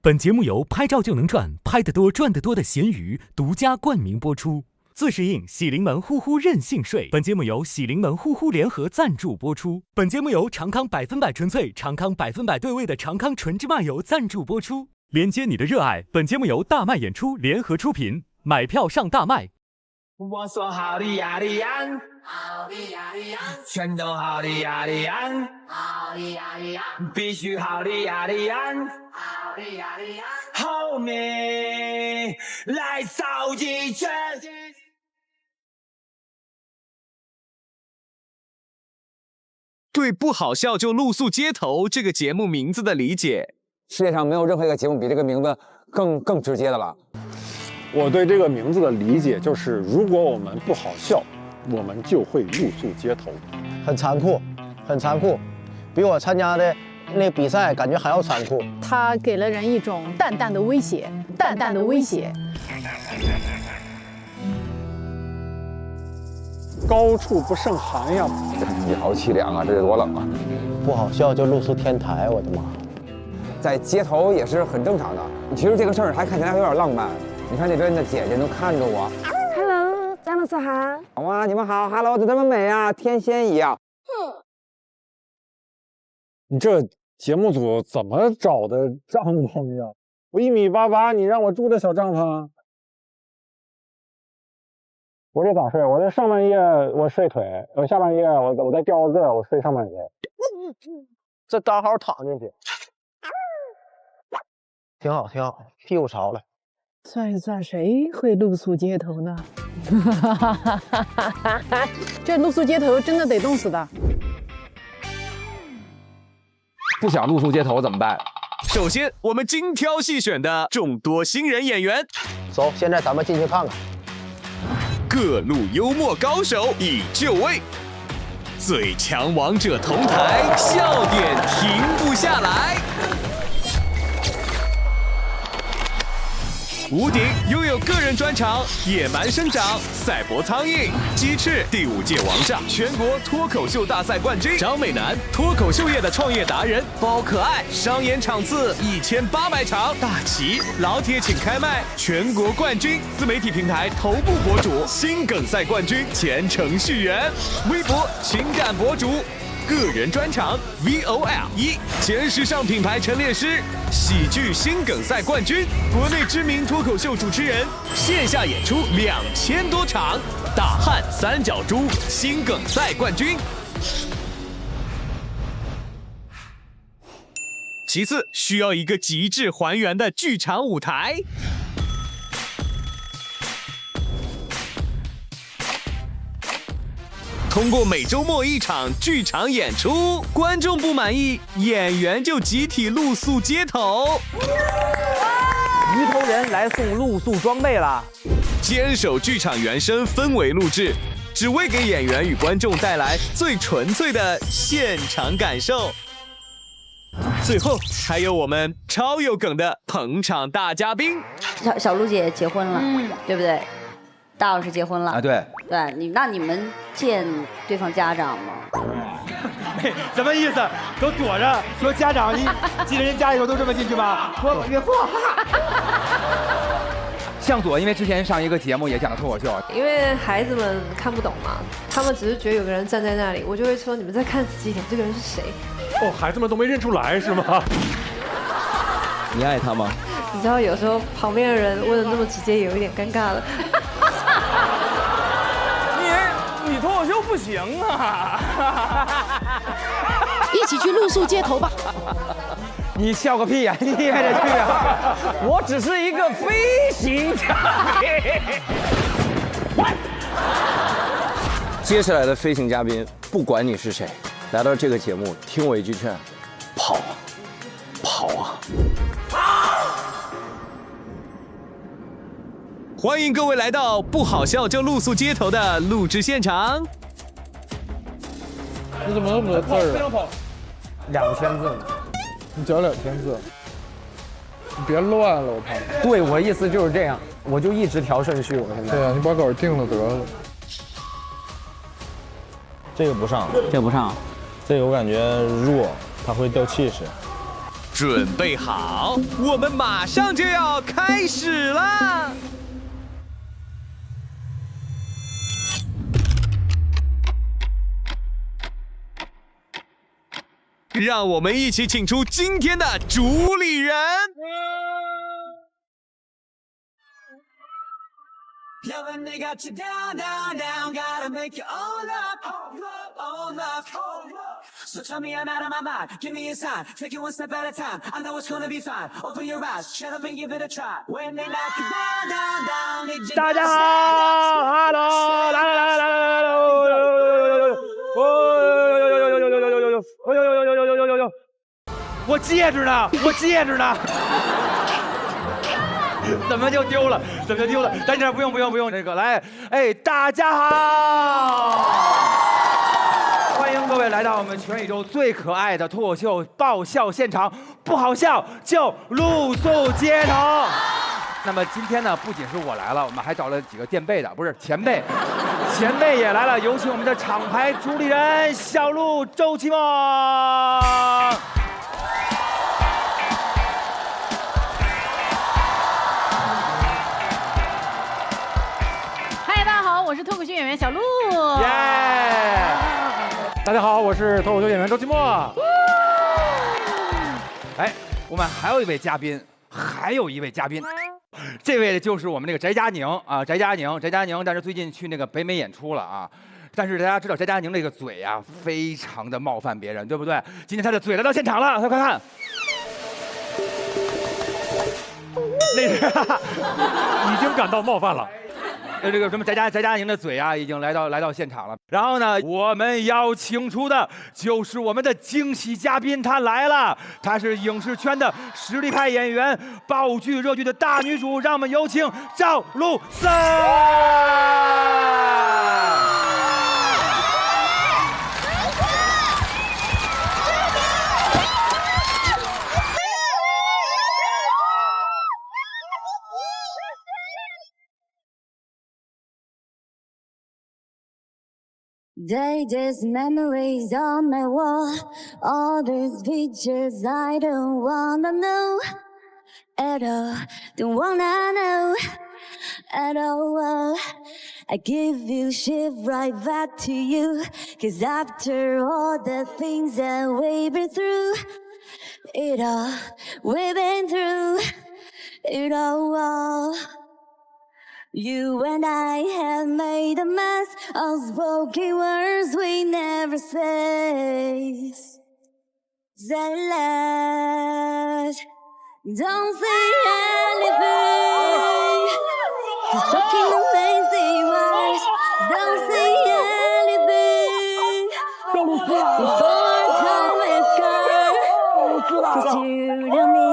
本节目由拍照就能赚，拍得多赚得多的闲鱼独家冠名播出。自适应喜临门呼呼任性睡。本节目由喜临门呼呼联合赞助播出。本节目由长康100%纯粹、长康100%对味的长康纯芝麻油赞助播出。连接你的热爱。本节目由大麦演出联合出品，买票上大麦。我说好的呀的呀，好的呀的呀，全都好的呀的呀，好的呀的呀，必须好的呀的呀，好的呀的呀，后面来造几圈。对不好笑就露宿街头这个节目名字的理解，世界上没有任何一个节目比这个名字更直接的了。我对这个名字的理解就是，如果我们不好笑，我们就会露宿街头。很残酷，很残酷，比我参加的那比赛感觉还要残酷。它给了人一种淡淡的威胁，淡淡的威胁。高处不胜寒呀！你好凄凉啊，这得多冷啊！不好笑就露宿天台，我的妈！在街头也是很正常的。其实这个事儿还看起来有点浪漫。你看那边的姐姐都看着我。Hello， 张老师好。哇，你们好 ，Hello， 怎么这么美啊，天仙一样。你这节目组怎么找的帐篷呀？我1.88米，你让我住的小帐篷。我这咋睡？我这上半夜我睡腿，我下半夜我再掉个个，我睡上半夜。这刚好躺进去，挺好挺好，屁股潮了。算一算，谁会露宿街头呢？这露宿街头真的得冻死的。不想露宿街头怎么办？首先，我们精挑细选的众多新人演员，走，现在咱们进去看看。各路幽默高手已就位，最强王者同台，笑点停不下来。吴鼎拥有个人专场《野蛮生长》、赛博苍蝇、鸡翅，第5届王炸全国脱口秀大赛冠军张美楠，脱口秀业的创业达人包可爱，商演场次1800场，大齐老铁请开麦，全国冠军，自媒体平台头部博主，心梗赛冠军，前程序员，微博情感博主。个人专场 VOL1， 前时尚品牌陈列师，喜剧心梗赛冠军，国内知名脱口秀主持人，线下演出2000多场，大汉三角猪心梗赛冠军。其次，需要一个极致还原的剧场舞台。通过每周末1场剧场演出，观众不满意，演员就集体露宿街头。鱼头人来送露宿装备了，坚守剧场原声氛围录制，只为给演员与观众带来最纯粹的现场感受。最后还有我们超有梗的捧场大嘉宾，小璐姐结婚了，对不对？大老师结婚了啊，对，那你们见对方家长吗？什么意思？都躲着说家长，你进人家里头都这么进去吗？我岳父。向佐因为之前上一个节目也讲脱口秀，因为孩子们看不懂嘛，他们只是觉得有个人站在那里，我就会说你们再看仔细一点，这个人是谁？哦，孩子们都没认出来是吗？你爱他吗？你知道有时候旁边的人问的那么直接，有一点尴尬了。你脱口秀不行啊！一起去露宿街头吧！你笑个屁呀！你还得去啊！我只是一个飞行嘉宾。接下来的飞行嘉宾，不管你是谁，来到这个节目，听我一句劝，跑，跑啊！欢迎各位来到不好笑就露宿街头的录制现场。你怎么那么多字儿啊？2000字呢？你讲2000字，你别乱了，我怕。对，我意思就是这样，我就一直调顺序。我现在。对啊，你把稿定了得了。这个不上，这个我感觉弱，它会掉气势。准备好，我们马上就要开始啦！让我们一起请出今天的主理人。Yelling, they got you down, down, down. Gotta make you own up, own up, own up, own up. So tell me I'm out of my mind. Give me a sign. Take it one step at a time. I know it's gonna be fine. Open your eyes, shut up and give it a try. When they knock you down, down, down, they just 大家好，Hello， 来，我戒指呢？我戒指呢？怎么就丢了？怎么就丢了？等等，不用，这个来，哎，大家好，欢迎各位来到我们全宇宙最可爱的脱口秀爆笑现场，不好笑就露宿街头。那么今天呢，不仅是我来了，我们还找了几个垫背的，不是前辈，前辈也来了，有请我们的厂牌主理人小鹿周奇墨。我是脱口秀演员小鹿。耶！大家好，我是脱口秀演员周奇墨。哎，我们还有一位嘉宾，这位就是我们那个翟佳宁啊，翟佳宁，但是最近去那个北美演出了啊。但是大家知道翟佳宁这个嘴啊，非常的冒犯别人，对不对？今天他的嘴来到现场了，快看。那是已经感到冒犯了。这个什么翟佳宁的嘴啊，已经来到现场了。然后呢，我们要请出的就是我们的惊喜嘉宾，他来了，他是影视圈的实力派演员，爆剧热剧的大女主，让我们有请赵露思。There's memories on my wall, all these pictures I don't wanna know at all, don't wanna know at all. I give you shit right back to you, 'cause after all the things that we've been through, it all, we've been through it all. You and I have made a mess, unspoken words we never say. Say less, don't say anything. Just talking amazing words, don't say anything. Before time is gone, 'cause you know me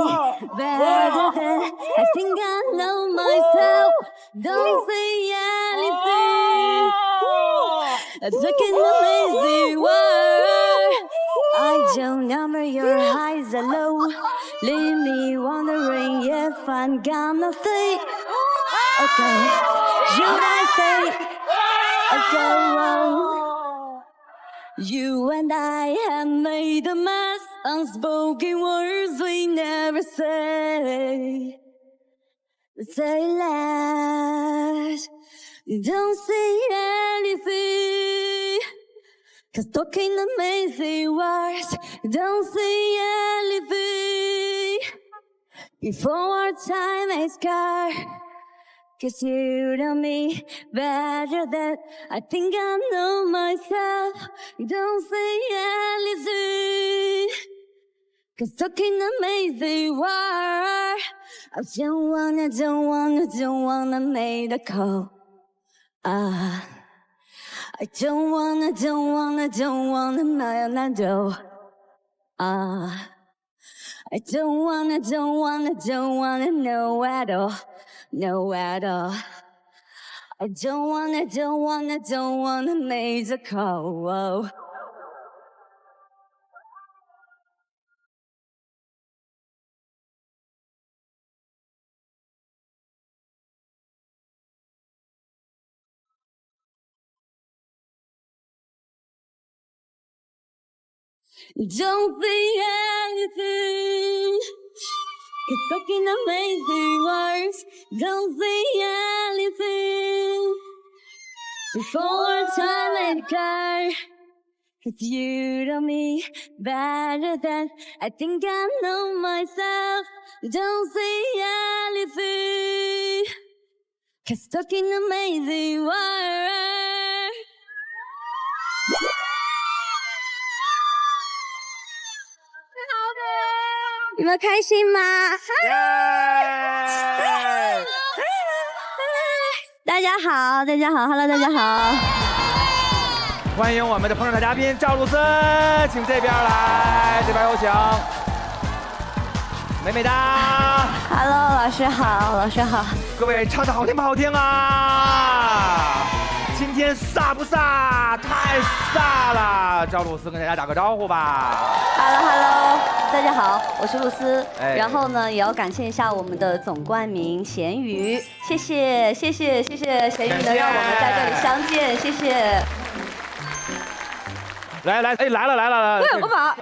better than I think I know myself. Don't say anything. It's like an amazing word. I don't number your highs are low. Leave me wondering if I'm gonna stay. Okay, should I stay? Okay, you and I have made a mess, unspoken words we never say. Say less, don't say anything. 'Cause talking amazing words, don't say anything. Before our time is gone, 'cause you know me better than I think I know myself. Don't say anything. 'Cause talking amazing words, I don't wanna make a call. I don't wanna make a door. I don't wanna know at all, no at all. I don't wanna make a call. Don't say anything, 'cause talking amazing words. Don't say anything before time and car. 'Cause you know me better than I think I know myself. Don't say anything, 'cause talking amazing words. 你们开心吗？大家好，大家好 ，Hello， 大家好。欢迎我们的捧场大嘉宾赵露思，请这边来，这边有请。美美哒 ，Hello， 老师好，老师好。各位唱的好听不好听啊？今天飒不飒？太飒了！赵露思跟大家打个招呼吧。Hello， 大家好，我是露思。哎、然后呢，也要感谢一下我们的总冠名咸鱼，谢谢咸鱼能让我们在这里相见，谢谢。来，哎，来了！我把。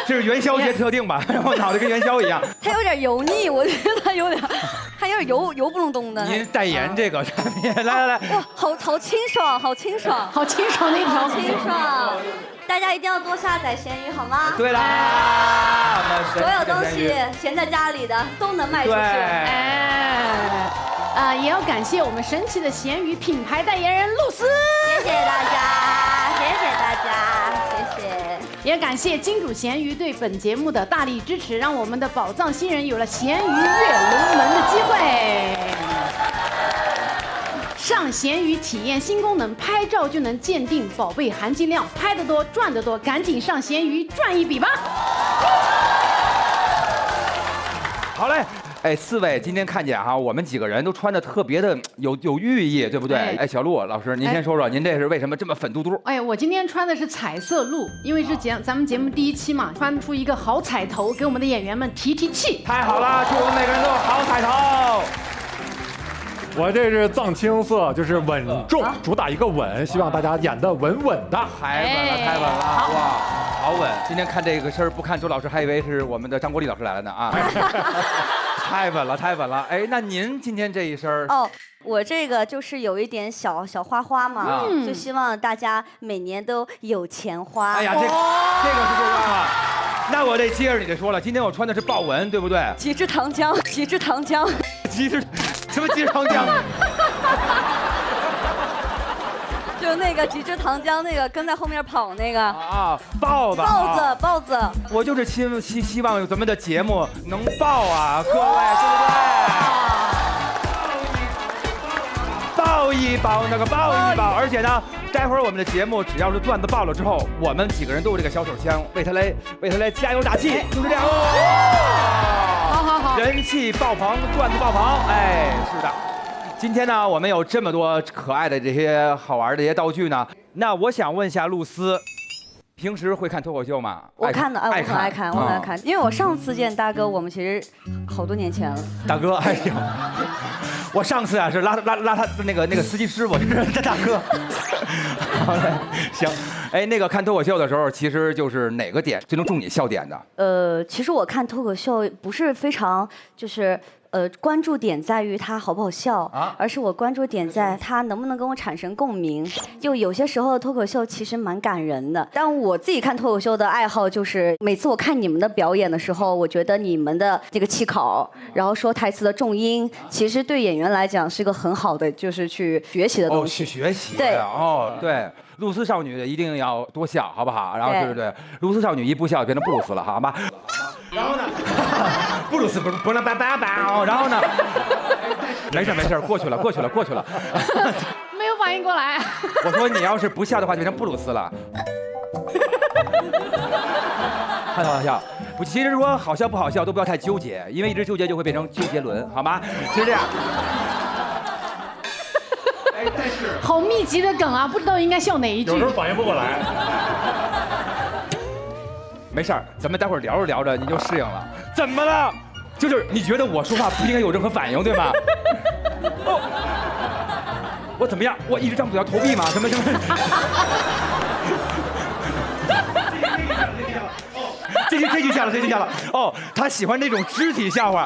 这是元宵节特定吧？我脑袋跟元宵一样。它有点油腻，我觉得它有点油不隆咚的。您代言这个产品，来。哇，好清爽，好清爽那条，清爽。大家一定要多下载咸鱼，好吗？对啦，所有东西闲在家里的都能卖出去。也要感谢我们神奇的咸鱼品牌代言人露思，谢谢大家，谢谢。也感谢金主咸鱼对本节目的大力支持，让我们的宝藏新人有了咸鱼跃龙门的机会。上咸鱼体验新功能，拍照就能鉴定宝贝含金量，拍得多赚得多，赶紧上咸鱼赚一笔吧！好嘞。哎，4位今天看见哈，我们几个人都穿的特别的有寓意，对不对？哎，小陆老师，您先说说，您这是为什么这么粉嘟嘟？哎，我今天穿的是彩色鹿，因为是咱们节目第1期嘛，穿出一个好彩头，给我们的演员们提气。太好了，祝我们每个人都有好彩头。我这是藏青色，就是稳重，主打一个稳，希望大家演得稳稳的。太稳了，哇，好稳！今天看这个事儿，不看周老师，还以为是我们的张国立老师来了呢啊！太稳了！哎，那您今天这一身哦，我这个就是有一点小花嘛，就希望大家每年都有钱花。哎呀，这个是最重要了。那我得接着你这说了，今天我穿的是豹纹，对不对？极致糖浆。什么极致糖浆？就那个极致糖浆，那个跟在后面跑那个啊，豹子。我就是希望咱们的节目能爆啊，各位，对不对？爆一爆，而且呢，待会儿我们的节目只要是段子爆了之后，我们几个人都有这个小手枪，为他来加油打气，就是这样。好，人气爆棚，段子爆棚，哎，是的。今天呢，我们有这么多可爱的这些好玩的这些道具呢。那我想问一下露思，平时会看脱口秀吗？我看的，我很爱看，因为我上次见大哥，我们其实好多年前了。大哥，哎呀，我上次啊是拉他那个司机师傅，这大哥。好嘞，行。哎，那个看脱口秀的时候，其实就是哪个点最能中你笑点的？其实我看脱口秀不是非常就是关注点在于他好不好笑，而是我关注点在他能不能跟我产生共鸣。就有些时候脱口秀其实蛮感人的，但我自己看脱口秀的爱好就是每次我看你们的表演的时候，我觉得你们的这个气口，然后说台词的重音，其实对演员来讲是一个很好的就是去学习的东西。去学习。对。对。露丝少女一定要多笑，好不好？然后对，露丝少女一不笑变成布鲁斯了，好吗？然后呢，布鲁斯不能拜，然后呢，没事，过去了。没有反应过来。我说你要是不笑的话，就变成布鲁斯了。好笑，其实说好笑不好笑都不要太纠结，因为一直纠结就会变成周杰伦，好吗？是这样。但是好密集的梗啊，不知道应该笑哪一句。有时候反应不过来。没事儿，咱们待会儿聊着聊着你就适应了。怎么了？就是你觉得我说话不应该有任何反应，对吧？我怎么样？我一直张嘴要投币吗？什么？这句笑了。哦，他喜欢那种肢体笑话。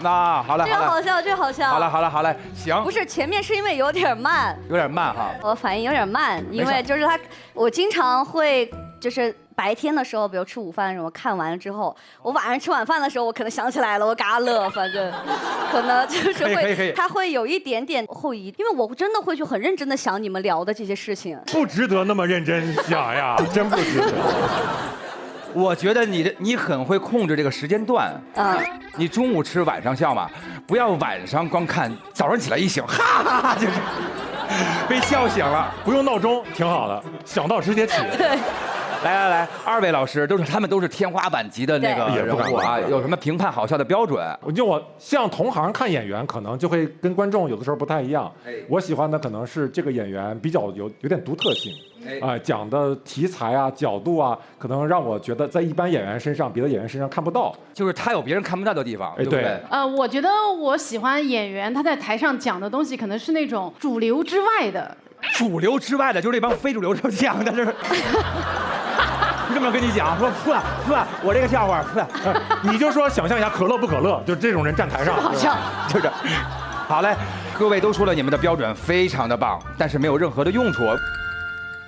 那好了，这个好笑，这个好笑。好了，行。不是前面是因为有点慢哈。我反应有点慢，因为就是我经常会就是白天的时候，比如吃午饭的时候看完了之后，我晚上吃晚饭的时候，我可能想起来了，我嘎乐，反正可能就是会，他会有一点点后遗，因为我真的会去很认真的想你们聊的这些事情。不值得那么认真想呀，真不值得。我觉得你很会控制这个时间段。你中午吃，晚上笑嘛，不要晚上光看，早上起来一醒，哈哈哈，就是被笑醒了，不用闹钟，挺好的，想到直接起。对。来，二位老师他们都是天花板级的那个人物啊，有什么评判好笑的标准？我像同行看演员，可能就会跟观众有的时候不太一样。我喜欢的可能是这个演员比较有点独特性，讲的题材啊、角度啊，可能让我觉得在一般演员身上、别的演员身上看不到，就是他有别人看不到的地方，对不对？我觉得我喜欢演员他在台上讲的东西，可能是那种主流之外的。主流之外的，就是那帮非主流这么讲的，这是。这么跟你讲，说我这个笑话，你就说想象一下可乐不可乐，就这种人站台上，好笑，就是。好嘞，各位都说了你们的标准非常的棒，但是没有任何的用处，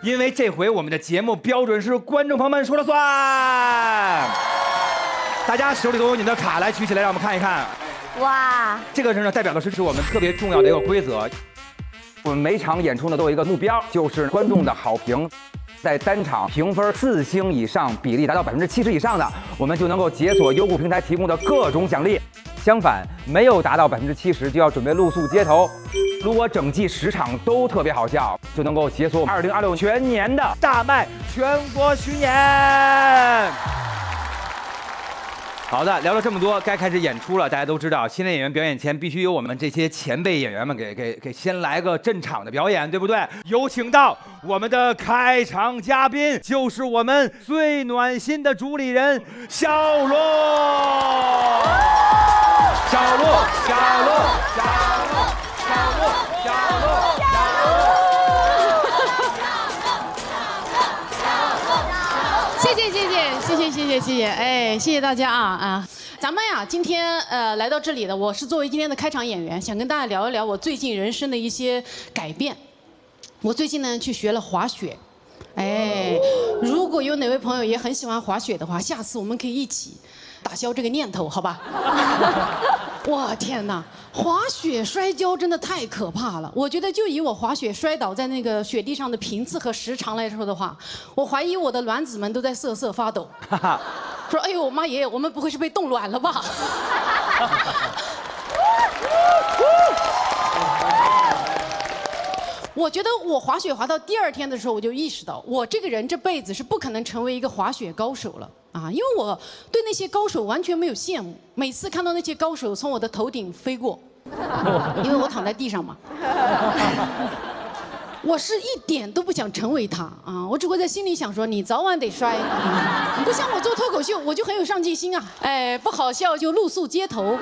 因为这回我们的节目标准是观众朋友们说了算。大家手里都有你们的卡，来举起来让我们看一看。哇，这个呢代表的是我们特别重要的一个规则。我们每场演出呢都有一个目标，就是观众的好评。在单场评分4星以上，比例达到70%以上的，我们就能够解锁优酷平台提供的各种奖励。相反，没有达到70%，就要准备露宿街头。如果整季10场都特别好笑，就能够解锁2026全年的大麦全国巡演。好的，聊了这么多，该开始演出了。大家都知道，新的演员表演前必须由我们这些前辈演员们给先来个阵场的表演，对不对？有请到我们的开场嘉宾，就是我们最暖心的主理人小洛。小洛。谢谢，哎，谢谢大家啊！咱们呀，今天来到这里的，我是作为今天的开场演员，想跟大家聊一聊我最近人生的一些改变。我最近呢去学了滑雪，哎，如果有哪位朋友也很喜欢滑雪的话，下次我们可以一起打消这个念头，好吧？我天哪，滑雪摔跤真的太可怕了！我觉得就以我滑雪摔倒在那个雪地上的频次和时长来说的话，我怀疑我的卵子们都在瑟瑟发抖。说：“哎呦妈耶，我们不会是被冻卵了吧？”我觉得我滑雪滑到第2天的时候，我就意识到，我这个人这辈子是不可能成为一个滑雪高手了啊！因为我对那些高手完全没有羡慕，每次看到那些高手从我的头顶飞过，因为我躺在地上嘛，我是一点都不想成为他啊！我只会在心里想说，你早晚得摔。你不像我做脱口秀，我就很有上进心啊！哎，不好笑就露宿街头。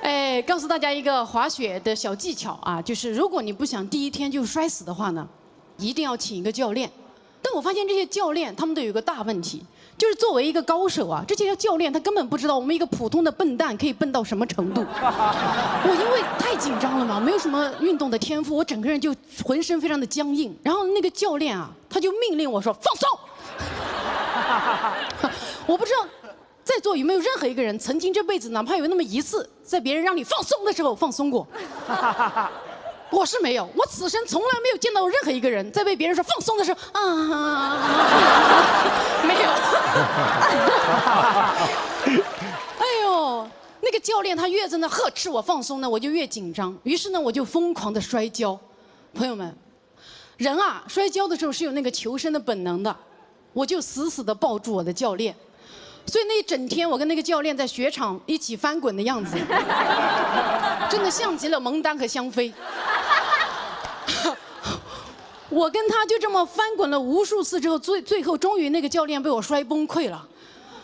哎，告诉大家一个滑雪的小技巧啊，就是如果你不想第1天就摔死的话呢，一定要请一个教练。但我发现这些教练他们都有一个大问题，就是作为一个高手啊，这些教练他根本不知道我们一个普通的笨蛋可以笨到什么程度。我因为太紧张了嘛，没有什么运动的天赋，我整个人就浑身非常的僵硬。然后那个教练啊，他就命令我说放松。我不知道在座有没有任何一个人曾经这辈子哪怕有那么1次，在别人让你放松的时候放松过。我是没有，我此生从来没有见到任何一个人在被别人说放松的时候没有。哎呦，那个教练他越在那呵斥我放松呢，我就越紧张，于是呢我就疯狂的摔跤。朋友们，人啊摔跤的时候是有那个求生的本能的，我就死死的抱住我的教练。所以那一整天，我跟那个教练在雪场一起翻滚的样子，真的像极了蒙丹和香妃。我跟他就这么翻滚了无数次之后，最后终于那个教练被我摔崩溃了。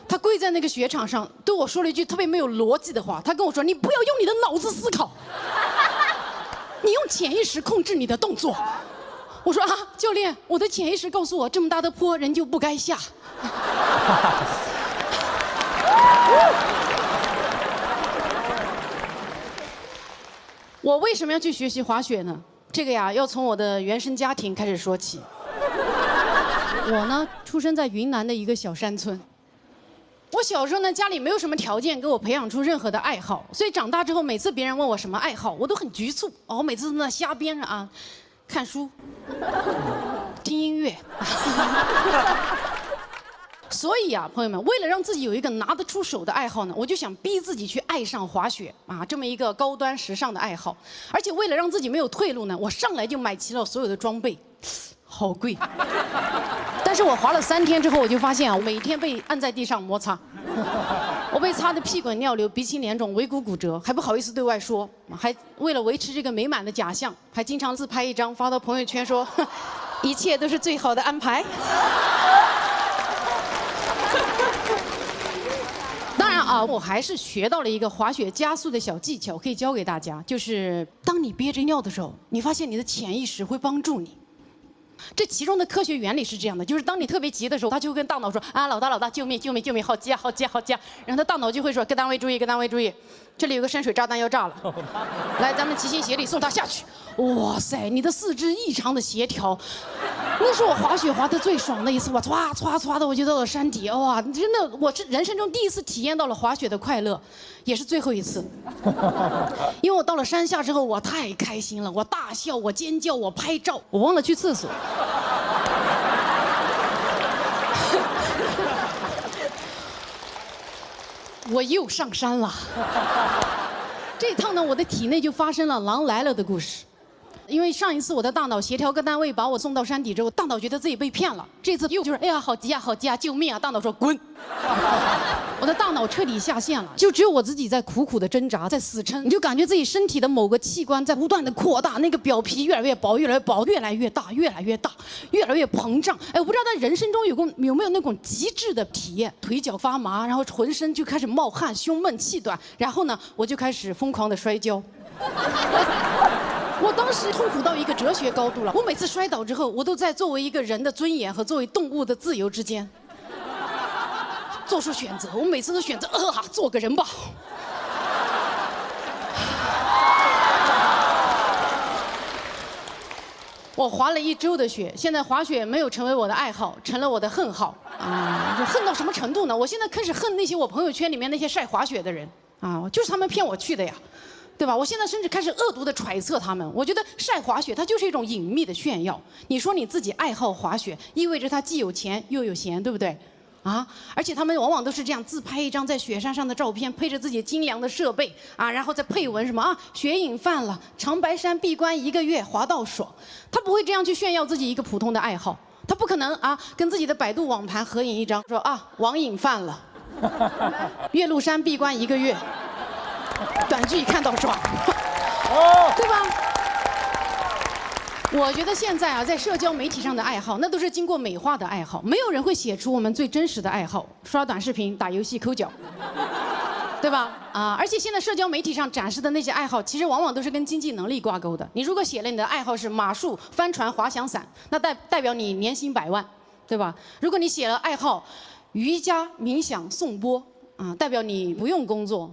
他跪在那个雪场上，对我说了一句特别没有逻辑的话。他跟我说：“你不要用你的脑子思考，你用潜意识控制你的动作。”我说啊，教练，我的潜意识告诉我，这么大的坡人就不该下。我为什么要去学习滑雪呢？这个呀，要从我的原生家庭开始说起。我呢，出生在云南的一个小山村。我小时候呢，家里没有什么条件给我培养出任何的爱好，所以长大之后，每次别人问我什么爱好，我都很局促。我每次在那瞎编着啊，看书、听音乐。所以啊，朋友们，为了让自己有一个拿得出手的爱好呢，我就想逼自己去爱上滑雪啊，这么一个高端时尚的爱好。而且为了让自己没有退路呢，我上来就买齐了所有的装备，好贵。但是我滑了3天之后，我就发现啊，我每天被按在地上摩擦，我被擦得屁滚尿流、鼻青脸肿、尾骨骨折，还不好意思对外说，还为了维持这个美满的假象，还经常自拍一张发到朋友圈说，一切都是最好的安排。当然啊，我还是学到了一个滑雪加速的小技巧，可以教给大家，就是当你憋着尿的时候，你发现你的潜意识会帮助你。这其中的科学原理是这样的，就是当你特别急的时候，他就会跟大脑说啊，老大，救命，救命，救命，好急啊，好急啊，好急啊。然后他大脑就会说，各单位注意，各单位注意，这里有个深水炸弹要炸了，来，咱们齐心协力送他下去。哇塞，你的四肢异常的协调，那是我滑雪滑得最爽的一次，我歘歘歘的我就到了山底，哇，真的，我是人生中第一次体验到了滑雪的快乐，也是最后一次。因为我到了山下之后，我太开心了，我大笑，我尖叫，我拍照，我忘了去厕所。我又上山了。这趟呢，我的体内就发生了狼来了的故事。因为上一次我的大脑协调各单位把我送到山底之后，大脑觉得自己被骗了。这次又就是哎呀好急啊好急啊救命啊！大脑说滚。我的大脑彻底下线了，就只有我自己在苦苦的挣扎，在死撑。你就感觉自己身体的某个器官在不断的扩大，那个表皮越来越薄，越来越薄，越来越大，越来越大，越来越膨胀。哎，我不知道在人生中有没有那种极致的体验，腿脚发麻，然后浑身就开始冒汗，胸闷气短，然后呢，我就开始疯狂的摔跤。我当时痛苦到一个哲学高度了。我每次摔倒之后，我都在作为一个人的尊严和作为动物的自由之间做出选择。我每次都选择做个人吧。我滑了1周的雪，现在滑雪没有成为我的爱好，成了我的恨好啊！就恨到什么程度呢？我现在开始恨那些我朋友圈里面那些晒滑雪的人啊，就是他们骗我去的呀。对吧？我现在甚至开始恶毒地揣测他们。我觉得晒滑雪它就是一种隐秘的炫耀。你说你自己爱好滑雪，意味着他既有钱又有闲，对不对？啊！而且他们往往都是这样自拍一张在雪山上的照片，配着自己精良的设备啊，然后再配文什么啊，雪瘾犯了，长白山闭关1个月，滑到爽。他不会这样去炫耀自己一个普通的爱好，他不可能啊跟自己的百度网盘合影一张，说啊网瘾犯了，岳麓山闭关1个月。短剧看到爽，对吧？我觉得现在啊，在社交媒体上的爱好，那都是经过美化的爱好，没有人会写出我们最真实的爱好：刷短视频、打游戏、抠脚，对吧？啊，而且现在社交媒体上展示的那些爱好，其实往往都是跟经济能力挂钩的。你如果写了你的爱好是马术、帆船、滑翔伞，那代表你年薪100万，对吧？如果你写了爱好瑜伽、冥想、颂钵。啊，代表你不用工作。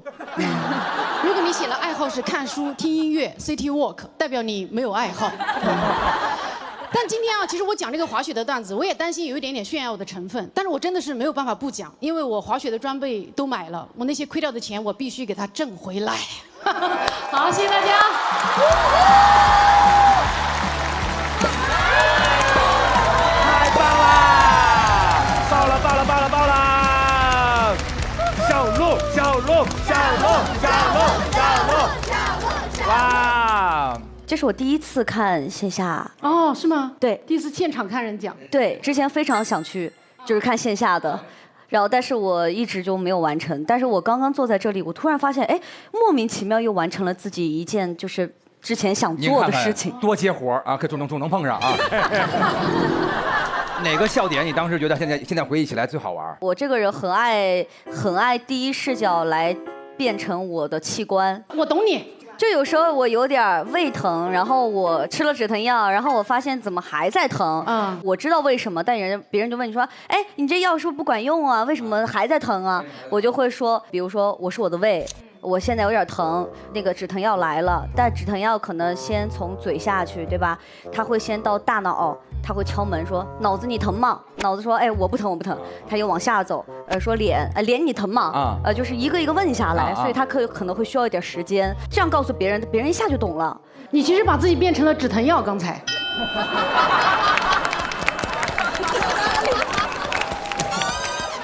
如果你写了爱好是看书、听音乐、City Walk， 代表你没有爱好。但今天啊，其实我讲这个滑雪的段子，我也担心有一点点炫耀的成分，但是我真的是没有办法不讲，因为我滑雪的装备都买了，我那些亏掉的钱我必须给它挣回来。好，谢谢大家。太棒啦！爆了！小鹿！哇！这是我第一次看线下。哦，是吗？对，第一次现场看人讲。对，之前非常想去，就是看线下的，然后但是我一直就没有完成。但是我刚刚坐在这里，我突然发现，哎，莫名其妙又完成了自己一件就是之前想做的事情。多接活啊，可总能碰上啊。哪个笑点你当时觉得现在回忆起来最好玩？我这个人很爱第一视角来变成我的器官。我懂你。就有时候我有点胃疼，然后我吃了止疼药，然后我发现怎么还在疼？我知道为什么，但别人就问你说，哎，你这药是不是不管用啊？为什么还在疼啊？我就会说，比如说我是我的胃。我现在有点疼，那个止疼药来了，但止疼药可能先从嘴下去，对吧？它会先到大脑，它会敲门说脑子你疼吗？脑子说哎我不疼我不疼，它又往下走，说脸你疼吗？就是一个一个问下来，所以它可能会需要一点时间，这样告诉别人，别人一下就懂了。你其实把自己变成了止疼药，刚才。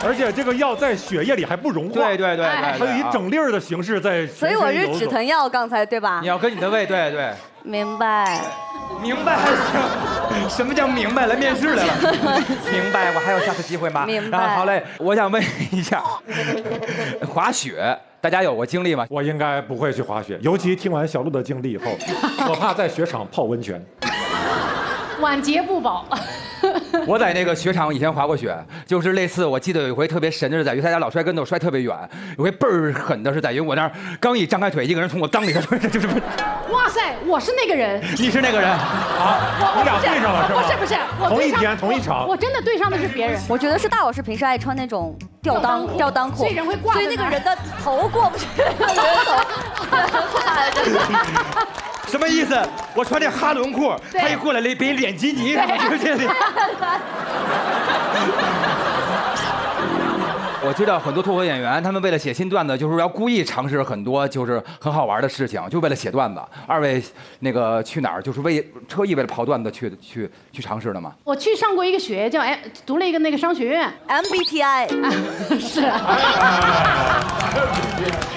而且这个药在血液里还不融化，对，还有以整粒儿的形式在。所以我是止疼药，刚才对吧？你要跟你的胃，对。明白。明白还行？什么叫明白？来面试来了。明白，我还有下次机会吗？明白。好嘞，我想问一下，滑雪大家有过经历吗？我应该不会去滑雪，尤其听完小鹿的经历以后，我怕在雪场泡温泉。晚节不保。我在那个雪场以前滑过雪，就是类似，我记得有一回特别神的是在于大家老摔跟头摔特别远，有回倍儿狠的是在于我那儿刚一张开腿，一个人从我裆里头就是。哇塞，我是那个人。你是那个人啊？你俩对上了是吗？不是，同一天同一场。我真的对上的是别人。我觉得是大老师平时爱穿那种吊裆裤，所以人会挂。所以那个人的头过不去，人头挂着。什么意思？我穿这哈伦裤，他一过来比脸基尼是吗？就是这里。我知道很多脱口演员，他们为了写新段子，就是要故意尝试很多就是很好玩的事情，就为了写段子。二位那个去哪儿，就是特意为了跑段子去尝试的吗？我去上过一个学，读了一个那个商学院 MBTI， 是。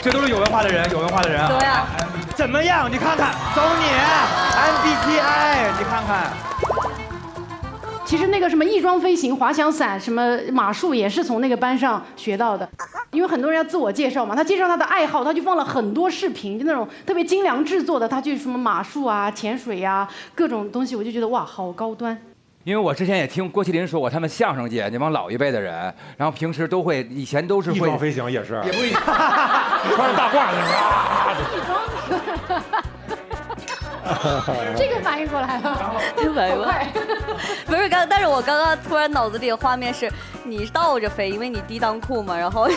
这都是有文化的人，对呀。怎么样？你看看，走你 MBTI， 你看看。其实那个什么翼装飞行、滑翔伞、什么马术也是从那个班上学到的。因为很多人要自我介绍嘛，他介绍他的爱好，他就放了很多视频，就那种特别精良制作的，他就什么马术啊、潜水啊各种东西，我就觉得哇，好高端。因为我之前也听郭麒麟说过，他们相声界那帮老一辈的人，然后平时以前都是会翼装飞行也是，也不一样，穿着大褂这个反应过来了，真反应过来。不是但是我刚刚突然脑子里的画面是你倒着飞，因为你低裆裤嘛，然后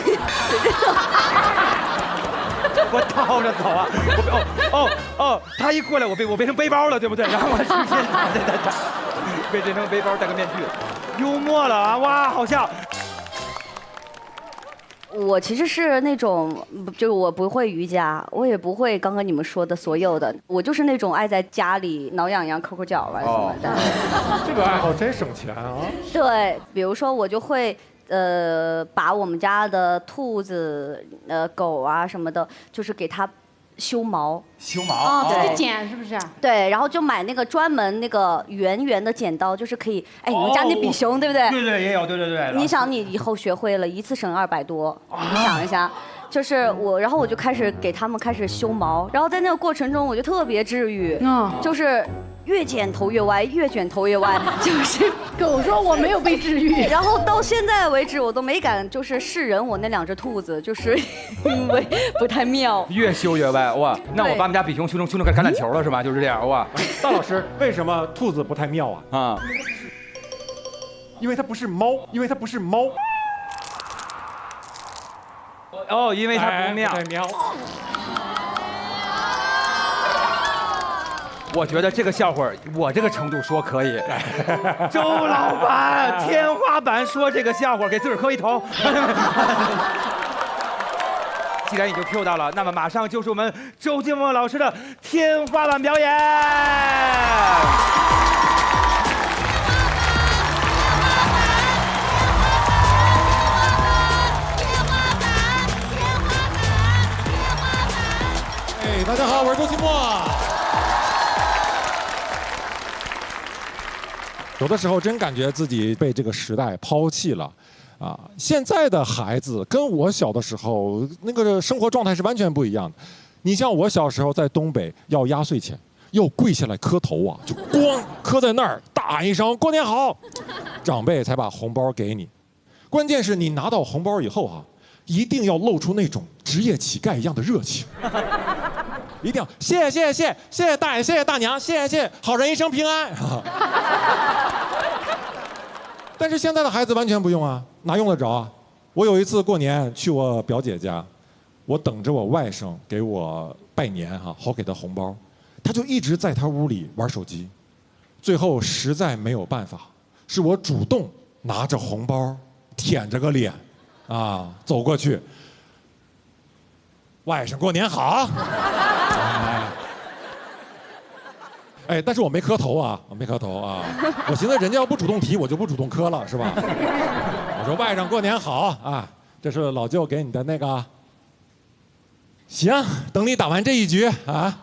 我倒着走啊！他一过来，我变成背包了，对不对？然后我直接变成背包，戴个面具，幽默了啊！哇，好笑。我其实是那种，就是我不会瑜伽，我也不会刚刚你们说的所有的，我就是那种爱在家里挠痒痒、抠抠脚啊什么的。这个爱好真省钱啊！对，比如说我就会把我们家的兔子、狗啊什么的，就是给它修毛。修毛自己剪是不是？对，然后就买那个专门那个圆圆的剪刀，就是可以，哎，你们家那比熊对不对？对也有，对。你想，你以后学会了，一次省200多，你想一下。就是我，然后我就开始给他们开始修毛，然后在那个过程中我就特别治愈，就是越剪头越歪，越卷头越歪，就是狗说我没有被治愈，然后到现在为止我都没敢就是示人我那2只兔子，就是因为不太妙，越修越歪哇！那我把我们家比熊修成橄榄球了是吧？就是这样哇！大老师，为什么兔子不太妙啊？因为它不是猫，因为它不妙。我觉得这个笑话，我这个程度说可以。周老板，天花板说这个笑话，给自个儿磕一头。既然已经 Q 到了，那么马上就是我们周静波老师的天花板表演。大家好，我是周奇墨。有的时候真感觉自己被这个时代抛弃了，啊！现在的孩子跟我小的时候那个生活状态是完全不一样的。你像我小时候在东北要压岁钱，要跪下来磕头啊，就咣磕在那儿，大喊一声“过年好”，长辈才把红包给你。关键是你拿到红包以后啊，一定要露出那种职业乞丐一样的热情。一定要谢谢大爷，谢谢大娘，谢谢好人一生平安。但是现在的孩子完全不用啊，哪用得着啊？我有一次过年去我表姐家，我等着我外甥给我拜年哈，好给他红包，他就一直在他屋里玩手机，最后实在没有办法，是我主动拿着红包，舔着个脸，啊，走过去，外甥过年好。哎，但是我没磕头啊，我没磕头啊。我寻思人家要不主动提，我就不主动磕了，是吧？我说外甥过年好啊，这是老舅给你的那个。行，等你打完这一局啊。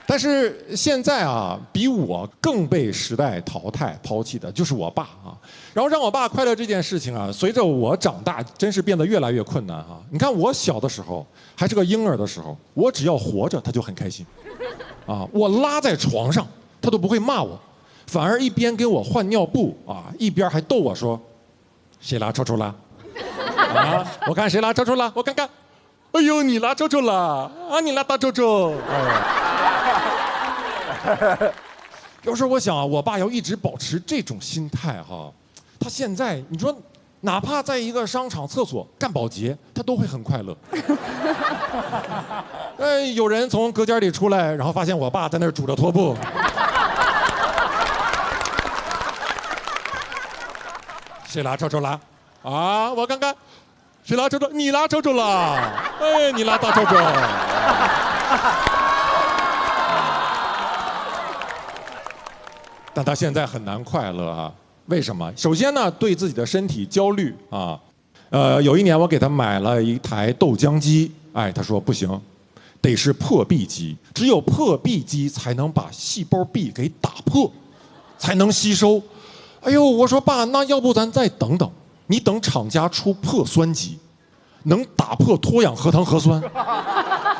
但是现在啊，比我更被时代淘汰抛弃的就是我爸啊。然后让我爸快乐这件事情啊，随着我长大，真是变得越来越困难啊。你看我小的时候，还是个婴儿的时候，我只要活着，他就很开心，啊，我拉在床上，他都不会骂我，反而一边给我换尿布啊，一边还逗我说：“谁拉臭臭了？啊，我看谁拉臭臭了，我看看。哎呦，你拉臭臭了啊，你拉大臭臭。”有时候我想啊，我爸要一直保持这种心态哈，他现在你说，哪怕在一个商场厕所干保洁，他都会很快乐。有人从隔间里出来，然后发现我爸在那儿拄着拖布。谁拉臭臭了？啊，我看看，谁拉臭臭？你拉臭臭了？哎，你拉大臭臭。但他现在很难快乐啊，为什么？首先呢，对自己的身体焦虑啊。有一年我给他买了一台豆浆机，哎，他说不行，得是破壁机，只有破壁机才能把细胞壁给打破，才能吸收。哎呦，我说爸，那要不咱再等等，你等厂家出破酸机，能打破脱氧核糖核酸。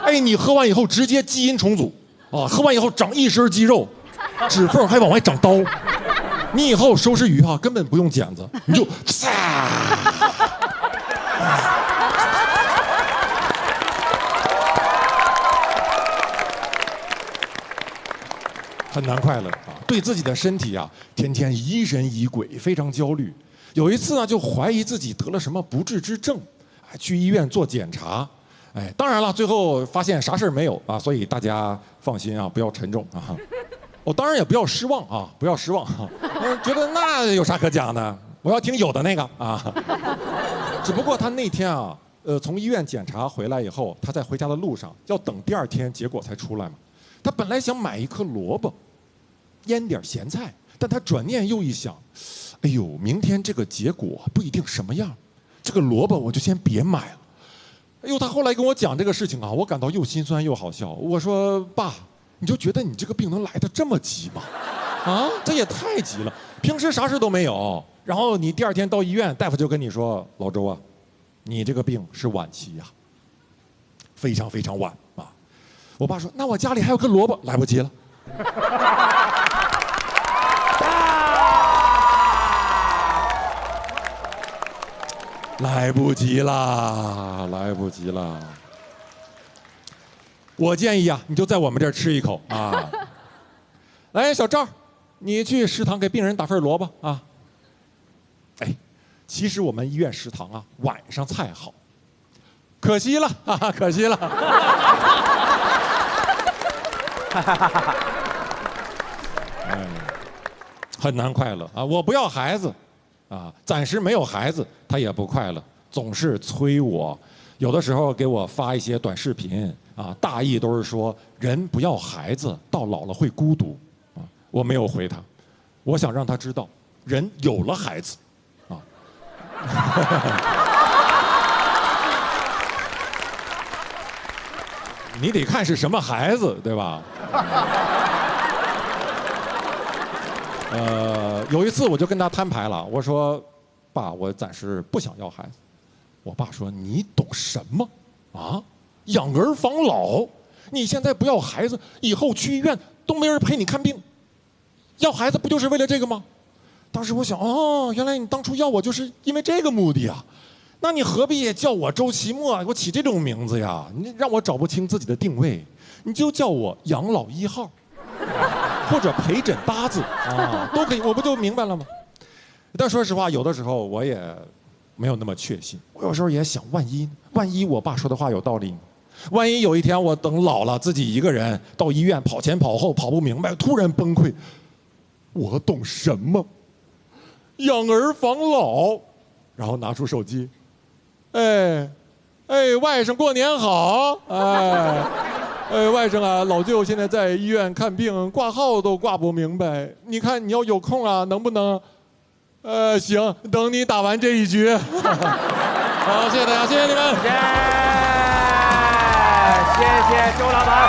哎，你喝完以后直接基因重组啊，喝完以后长一身肌肉。指缝还往外长刀，你以后收拾鱼哈根本不用剪子，你就唰，很难快乐啊！对自己的身体啊，天天疑神疑鬼，非常焦虑。有一次呢，就怀疑自己得了什么不治之症，去医院做检查。哎，当然了，最后发现啥事儿没有啊，所以大家放心啊，不要沉重啊。我当然也不要失望啊，不要失望啊！觉得那有啥可讲的？我要听有的那个啊。只不过他那天啊，从医院检查回来以后，他在回家的路上要等第二天结果才出来嘛。他本来想买一颗萝卜，腌点咸菜，但他转念又一想，哎呦，明天这个结果不一定什么样，这个萝卜我就先别买了。哎呦，他后来跟我讲这个事情啊，我感到又心酸又好笑。我说爸。你就觉得你这个病能来得这么急吗？啊，这也太急了！平时啥事都没有，然后你第二天到医院，大夫就跟你说：“老周啊，你这个病是晚期呀，非常非常晚啊。”我爸说：“那我家里还有颗萝卜，来不及了。”来不及啦，来不及啦。我建议啊，你就在我们这儿吃一口啊。来，小赵，你去食堂给病人打份萝卜啊。哎，其实我们医院食堂啊，晚上菜好，可惜了，哈哈，可惜了。很难快乐啊！我不要孩子，啊，暂时没有孩子，他也不快乐，总是催我，有的时候给我发一些短视频。啊，大意都是说人不要孩子，到老了会孤独，啊，我没有回他，我想让他知道，人有了孩子，啊，你得看是什么孩子，对吧？有一次我就跟他摊牌了，我说，爸，我暂时不想要孩子。我爸说，你懂什么啊？养儿防老，你现在不要孩子，以后去医院都没人陪你看病，要孩子不就是为了这个吗？当时我想，哦，原来你当初要我就是因为这个目的啊，那你何必也叫我周奇墨？给我起这种名字呀？你让我找不清自己的定位，你就叫我养老1号，或者陪诊8字啊，都可以，我不就明白了吗？但说实话，有的时候我也没有那么确信。我有时候也想，万一我爸说的话有道理呢？万一有一天我等老了，自己一个人到医院跑前跑后跑不明白，突然崩溃，我懂什么？养儿防老，然后拿出手机，哎，外甥过年好，外甥啊，老舅现在在医院看病，挂号都挂不明白，你看你要有空啊，能不能？行，等你打完这一局。好，谢谢大家，谢谢你们。谢谢周老板，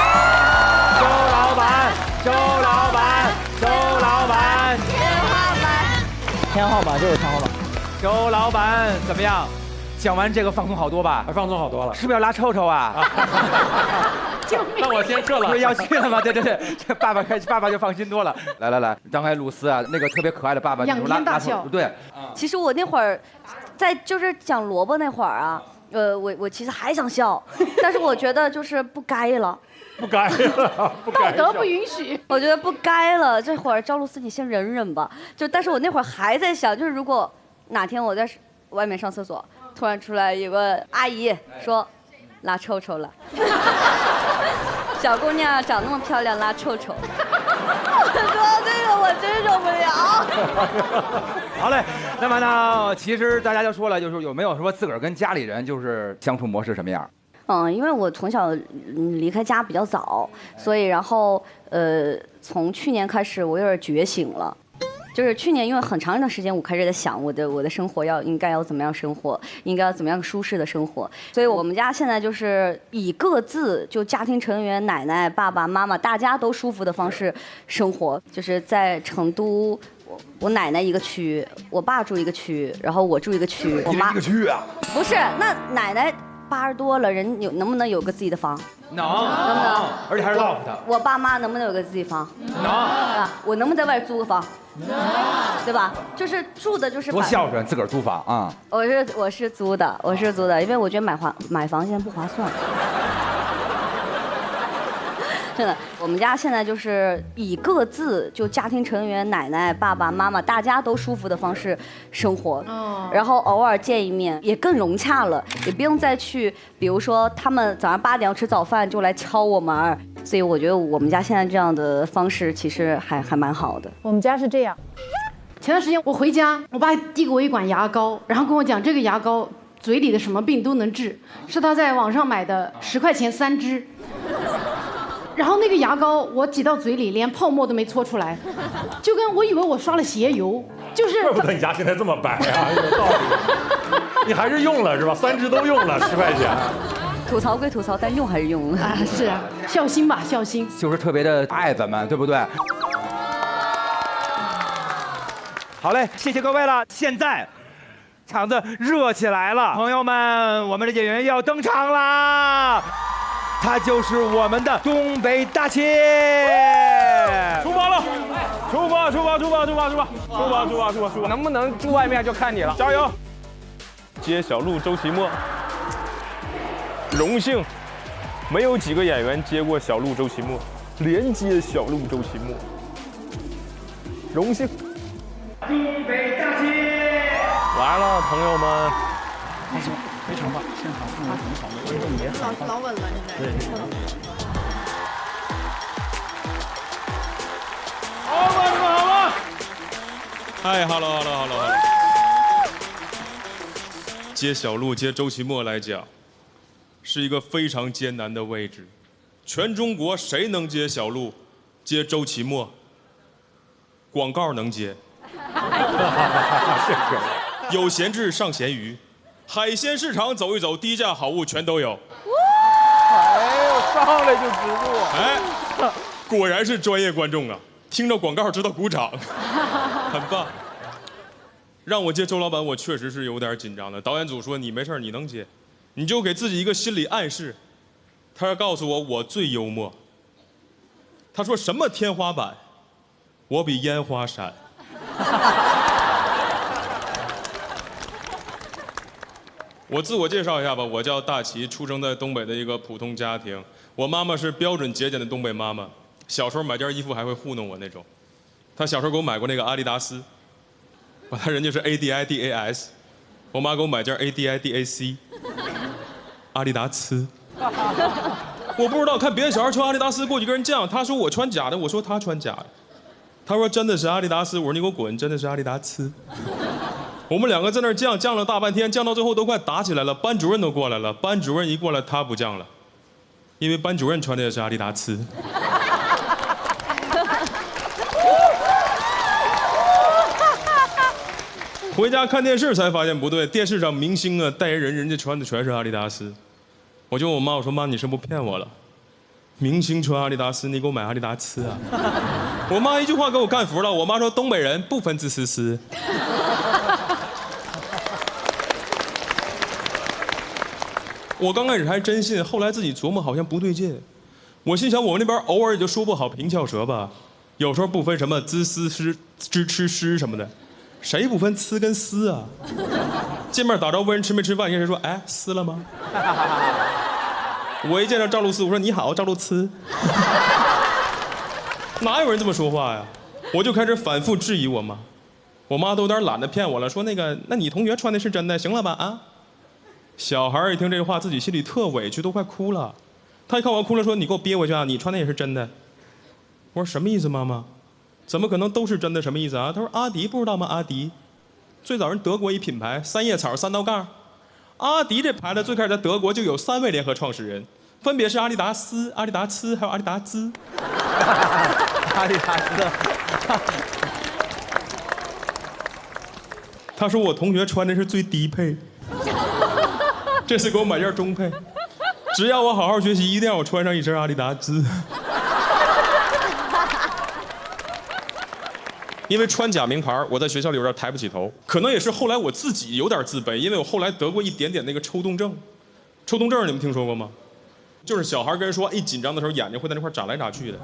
周老板，周老板，周老板，天花板就是天花板。周老板怎么样？讲完这个放松好多吧？放松好多了。是不是要拉臭臭啊？那我先撤了。不是要去了吗？对，这爸爸就放心多了。来，刚才鲁斯啊，那个特别可爱的爸爸，仰天大笑。对，其实我那会儿，在就是讲萝卜那会儿啊，我其实还想笑，但是我觉得就是不该了。不该了，道德不允许。我觉得不该了，这会儿赵露思你先忍忍吧。但是我那会儿还在想，就是如果哪天我在外面上厕所，突然出来有个阿姨说拉臭臭了，小姑娘长那么漂亮拉臭臭，我说这个我真受不了。好嘞，那么呢，其实大家就说了，就是有没有说自个儿跟家里人就是相处模式什么样？因为我从小离开家比较早，所以然后从去年开始我有点觉醒了。就是去年，因为很长一段时间，我开始在想我的生活应该要怎么样生活，应该要怎么样舒适的生活。所以我们家现在就是以各自就家庭成员奶奶、爸爸妈妈大家都舒服的方式生活。就是在成都，我奶奶一个区，我爸住一个区，然后我住一个区，我妈一个区啊？不是，那奶奶80多了，人能不能有个自己的房？能，而且还是 loft。我爸妈能不能有个自己房？能。我能不能在外租个房？对吧？就是住的就是多孝顺，自个儿租房啊！我是租的，因为我觉得买房现在不划算。真的，我们家现在就是以各自就家庭成员奶奶、爸爸妈妈大家都舒服的方式生活，然后偶尔见一面也更融洽了，也不用再去，比如说他们早上8点要吃早饭就来敲我门，所以我觉得我们家现在这样的方式其实还蛮好的。我们家是这样，前段时间我回家，我爸递给我一管牙膏，然后跟我讲这个牙膏嘴里的什么病都能治，是他在网上买的，10块钱3支。然后那个牙膏我挤到嘴里，连泡沫都没搓出来，就跟我以为我刷了鞋油，就是。怪不得你牙现在这么白啊，有道理。你还是用了是吧？3支都用了10块钱。吐槽归吐槽，但用还是用了啊，是啊，孝心吧，孝心。就是特别的爱咱们，对不对？好嘞，谢谢各位了。现在场子热起来了，朋友们，我们的演员要登场啦！他就是我们的东北大庆，出发了，出发！能不能住外面就看你了，加油！接小鹿周奇墨，荣幸，没有几个演员接过小鹿周奇墨，连接小鹿周奇墨，荣幸。东北大庆来了，朋友们。放松，非常棒，现场氛围很好，观众也很棒。老稳了，现在。对。好吗？你们好吗？嗨 ，hello。接小鹿、接周奇墨来讲，是一个非常艰难的位置。全中国谁能接小鹿、接周奇墨？广告能接。有闲置上咸鱼。海鲜市场走一走，低价好物全都有。哎呦，上来就植入，哎，果然是专业观众啊！听着广告知道鼓掌，很棒。让我接周老板，我确实是有点紧张的。导演组说你没事你能接，你就给自己一个心理暗示。他告诉我最幽默。他说什么天花板，我比烟花闪。我自我介绍一下吧，我叫大齐，出生在东北的一个普通家庭。我妈妈是标准节俭的东北妈妈，小时候买件衣服还会糊弄我那种。她小时候给我买过那个阿迪达斯，完了人家是 ADIDAS， 我妈给我买件 ADIDAC， 阿迪达斯。我不知道，看别的小孩穿阿迪达斯，过去跟人犟，他说我穿假的，我说他穿假的。他说真的是阿迪达斯，我说你给我滚，真的是阿迪达斯。我们两个在那儿犟了大半天，犟到最后都快打起来了。班主任都过来了，班主任一过来他不犟了，因为班主任穿的也是阿迪达斯。回家看电视才发现不对，电视上明星啊、代言人，人家穿的全是阿迪达斯。我就问我妈，我说妈，你是不是骗我了？明星穿阿迪达斯，你给我买阿迪达斯啊？我妈一句话给我干服了。我妈说东北人不分自私私。我刚开始还真信，后来自己琢磨好像不对劲。我心想，我们那边偶尔也就说不好平翘舌吧，有时候不分什么滋丝诗、支吃诗什么的，谁不分呲跟丝啊？见面打招呼问人吃没吃饭，人家说哎撕了吗？我一见到赵露思，我说你好，赵露思。哪有人这么说话呀？我就开始反复质疑我妈，我妈都有点懒得骗我了，说那个，那你同学穿的是真的，行了吧啊？小孩一听这话，自己心里特委屈，都快哭了。他一看我哭了，说：“你给我憋回去啊！你穿的也是真的。”我说：“什么意思，妈妈？怎么可能都是真的？什么意思啊？”他说：“阿迪不知道吗？阿迪，最早人德国一品牌，三叶草三道杠。阿迪这牌子最开始在德国就有3位联合创始人，分别是阿迪达斯、阿迪达斯还有阿迪达兹。”阿迪达斯。他说我同学穿的是最低配。这次给我买件中配，只要我好好学习，一定让我穿上一身阿迪达斯。因为穿假名牌，我在学校里有点抬不起头，可能也是后来我自己有点自卑，因为我后来得过一点点那个抽动症。抽动症你们听说过吗？就是小孩跟人说话一紧张的时候，眼睛会在那块眨来眨去的。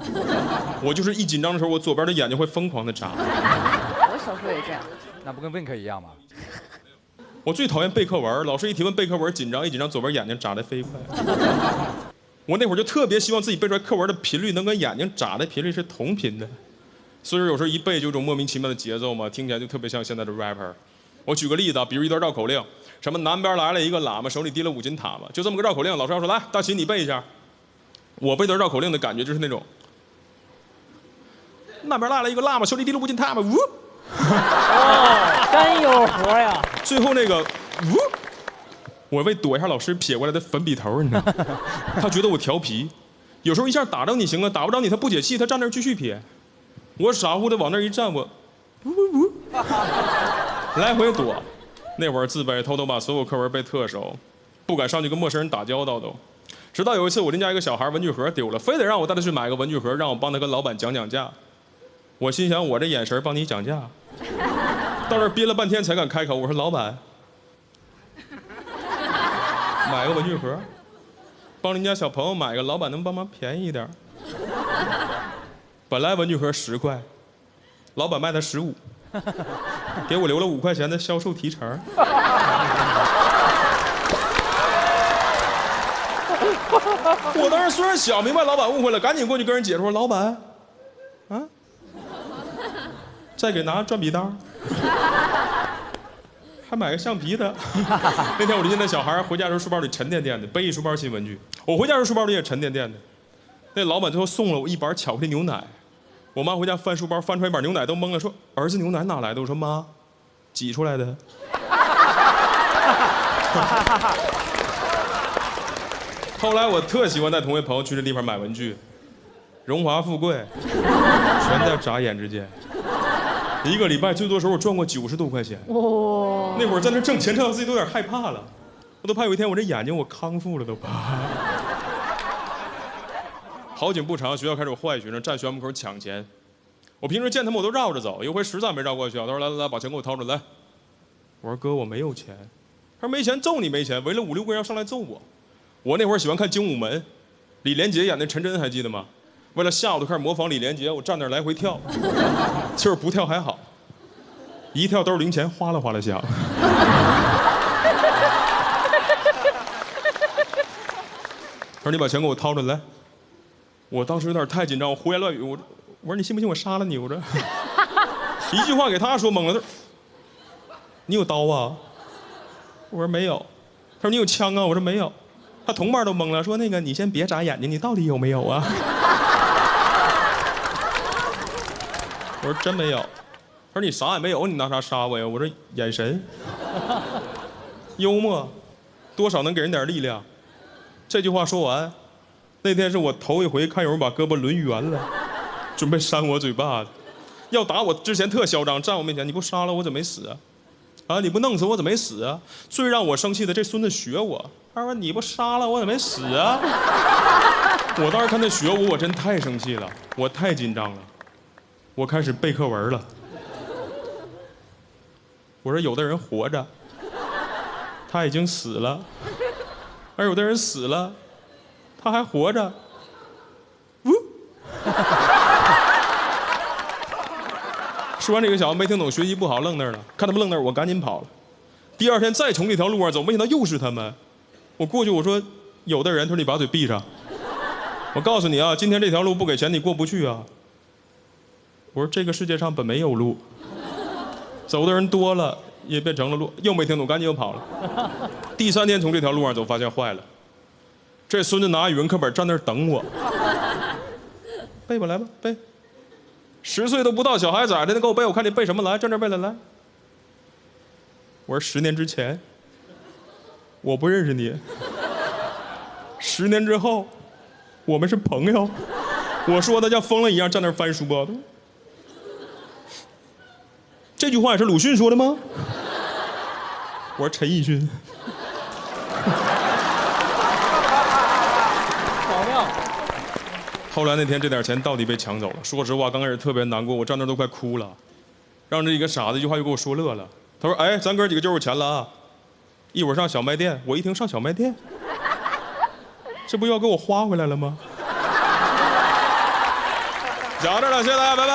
我就是一紧张的时候，我左边的眼睛会疯狂的眨。我小时候也这样。那不跟温克一样吗？我最讨厌背课文，老师一提问背课文，紧张一紧张，左边眼睛眨得飞快。我那会儿就特别希望自己背出来课文的频率能跟眼睛眨的频率是同频的，所以有时候一背就有种莫名其妙的节奏嘛，听起来就特别像现在的 rapper。我举个例子啊，比如一段绕口令，什么南边来了一个喇嘛，手里提了5斤塔嘛，就这么个绕口令，老师要说来，大齐你背一下。我背的绕口令的感觉就是那种，那边来了一个喇嘛，手里提了5斤塔嘛，呜。哦，真有活呀！最后那个，我为躲一下老师撇过来的粉笔头，你知道吗？他觉得我调皮，有时候一下打着你行啊，打不着你他不解气，他站那儿继续撇。我傻乎的往那儿一站，我，来回躲。那会儿自卑，偷偷把所有课文背特熟，不敢上去跟陌生人打交道都。直到有一次我邻家一个小孩文具盒丢了，非得让我带他去买个文具盒，让我帮他跟老板讲价。我心想，我这眼神帮你讲价，到这儿憋了半天才敢开口。我说老板，买个文具盒，帮您家小朋友买个，老板能帮忙便宜一点？本来文具盒10块，老板卖他15，给我留了5块钱的销售提成。我当时虽然小，明白老板误会了，赶紧过去跟人解释说，老板，啊。再给拿转笔刀，还买个橡皮的。那天我邻居那小孩回家的时候，书包里沉甸甸的，背一书包新文具。我回家的时候，书包里也沉甸甸的。那老板最后送了我一板巧克力牛奶。我妈回家翻书包，翻出来一板牛奶，都懵了，说：“儿子，牛奶哪来的？”我说：“妈，挤出来的。”后来我特喜欢带同学朋友去这地方买文具，荣华富贵，全在眨眼之间。1个礼拜最多时候我赚过90多块钱。哇！那会儿在那挣钱挣到自己都有点害怕了，我都怕有一天我这眼睛我康复了都怕。好景不长，学校开始有坏学生站学校门口抢钱。我平时见他们我都绕着走，有回实在没绕过学校，他说来，把钱给我掏出来。我说哥我没有钱。他说没钱揍你没钱，围了5、6个人要上来揍我。我那会儿喜欢看《精武门》，李连杰演那陈真还记得吗？为了吓我都开始模仿李连杰，我站那儿来回跳，其实不跳还好，一跳都是零钱，哗啦哗啦响。说你把钱给我掏出来。我当时有点太紧张，我胡言乱语，我说你信不信我杀了你？我这一句话给他说懵了。他说你有刀啊？我说没有。他说你有枪啊？我说没有。他同伴都懵了，说那个你先别眨眼睛，你到底有没有啊？我说真没有。他说你啥也没有，你拿啥杀我呀？我说眼神，幽默，多少能给人点力量。这句话说完，那天是我头一回看有人把胳膊抡圆了，准备扇我嘴巴子。要打我之前特嚣张，站我面前，你不杀了我怎么没死啊？啊，你不弄死我怎么没死啊？最让我生气的，这孙子学我，他说你不杀了我怎么没死啊？我当时看他学我真太生气了，我太紧张了，我开始背课文了。我说有的人活着，他已经死了，而有的人死了，他还活着。说完这个小子没听懂，学习不好，愣那儿了。看他们愣那儿，我赶紧跑了。第二天再从这条路上走，没想到又是他们。我过去我说，有的人，他说你把嘴闭上。我告诉你啊，今天这条路不给钱你过不去啊。我说这个世界上本没有路，走的人多了也变成了路。又没听懂，赶紧又跑了。第三天从这条路上走，发现坏了。这孙子拿语文课本站那儿等我，背吧来吧背。10岁都不到小孩子，你给我背，我看你背什么来，站这背来来。我说10年之前，我不认识你。10年之后，我们是朋友。我说的像疯了一样站那儿翻书包。这句话也是鲁迅说的吗？我说陈奕迅。后来那天这点钱到底被抢走了。说实话，刚开始特别难过，我站那都快哭了。让这一个傻子一句话就给我说乐了。他说：“哎，咱哥几个就有钱了啊！一会儿上小卖店。”我一听上小卖店，这不要给我花回来了吗？讲到这儿了，谢谢大家，拜拜。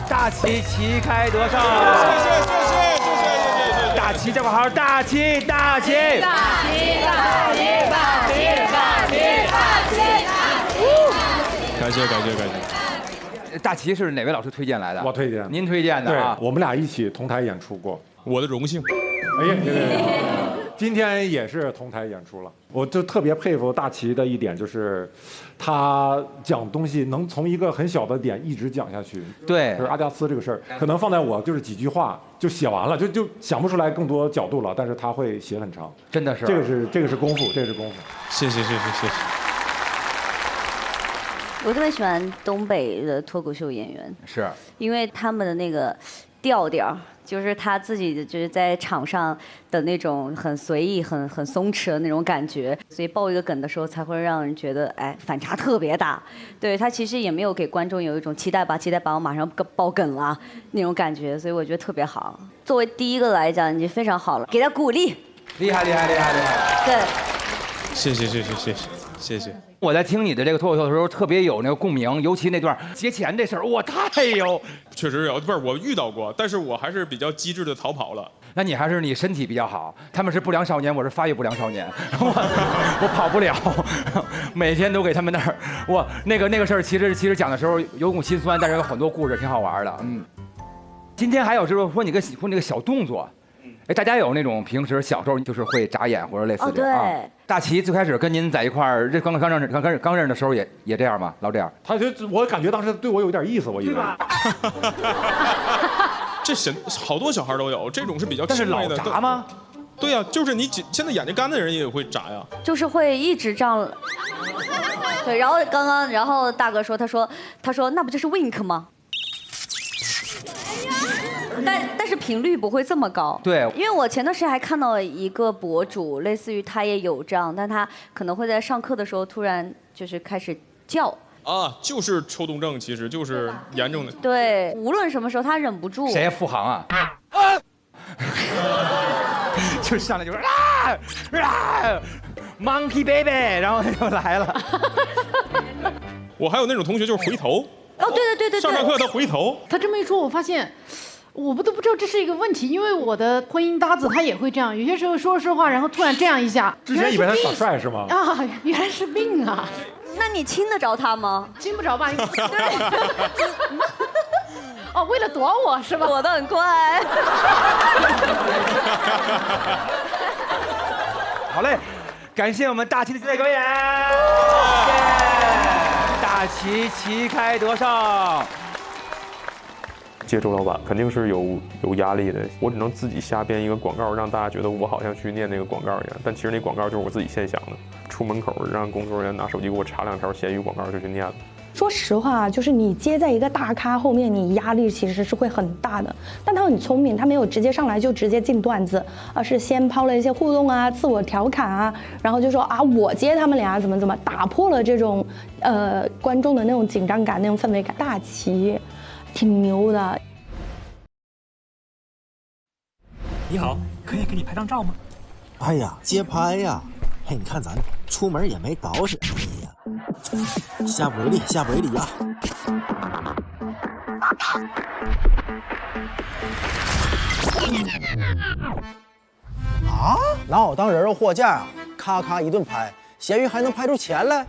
大旗旗开得胜！谢谢。大旗叫个好，大旗。大旗。感谢。大旗是哪位老师推荐来的？我推荐，您推荐的啊？对，我们俩一起同台演出过，我的荣幸。哎呀，对，今天也是同台演出了。我就特别佩服大旗的一点就是，他讲东西能从一个很小的点一直讲下去。对，就是阿加斯这个事儿，可能放在我就是几句话就写完了，就想不出来更多角度了。但是他会写很长，真的是。这个是功夫，这是功夫。谢谢。我特别喜欢东北的脱口秀演员，是因为他们的那个调调，就是他自己就是在场上的那种很随意、很松弛的那种感觉，所以爆一个梗的时候才会让人觉得哎反差特别大。对，他其实也没有给观众有一种期待吧，我马上爆梗了那种感觉，所以我觉得特别好。作为第一个来讲，已经非常好了，给他鼓励。厉害。对，谢谢。我在听你的这个脱口秀的时候，特别有那个共鸣，尤其那段节钱这事儿，我太有。确实有，不是我遇到过，但是我还是比较机智的逃跑了。那你还是你身体比较好，他们是不良少年，我是发育不良少年，我跑不了，每天都给他们那儿。我那个事儿，其实讲的时候有股心酸，但是有很多故事挺好玩的。今天还有就是说你那个小动作。哎，大家有那种平时小时候就是会眨眼或者类似的啊？大旗最开始跟您在一块儿，这刚认识的时候也这样吗？老这样？我感觉当时对我有点意思，我以为。这好多小孩都有，这种是比较轻微的。但是老眨吗？对呀，就是你现在眼睛干的人也会眨呀。就是会一直这样。对，然后大哥说，他说那不就是 wink 吗？但是频率不会这么高，对，因为我前段时间还看到一个博主，类似于他也有这样，但他可能会在上课的时候突然就是开始叫啊，就是抽动症，其实就是严重的。对，无论什么时候他忍不住。谁付航啊？就上来就是Monkey Baby， 然后他就来了。我还有那种同学就是回头。哦，对，上课他回头。他这么一说，我发现。我都不知道这是一个问题，因为我的婚姻搭子他也会这样，有些时候说实话，然后突然这样一下。之前以为他耍帅是吗？啊，原来是病啊！那你亲得着他吗？亲不着吧？对。哦，为了躲我是吧？躲得很快。好嘞，感谢我们大齐的精彩表演，大齐旗开得胜。接周老板肯定是有压力的，我只能自己瞎编一个广告，让大家觉得我好像去念那个广告一样，但其实那广告就是我自己现想的。出门口让工作人员拿手机给我查2条闲鱼广告就去念了。说实话，就是你接在一个大咖后面，你压力其实是会很大的。但他很聪明，他没有直接上来就直接进段子，而是先抛了一些互动啊、自我调侃啊，然后就说啊，我接他们俩怎么，打破了这种观众的那种紧张感、那种氛围感。大齐挺牛的。你好，可以给你拍张照吗？哎呀，街拍呀！嘿，你看咱出门也没捯饬，哎呀，下不为例，下不为例呀！啊，拿我当人肉货架啊！咔咔一顿拍，咸鱼还能拍出钱来？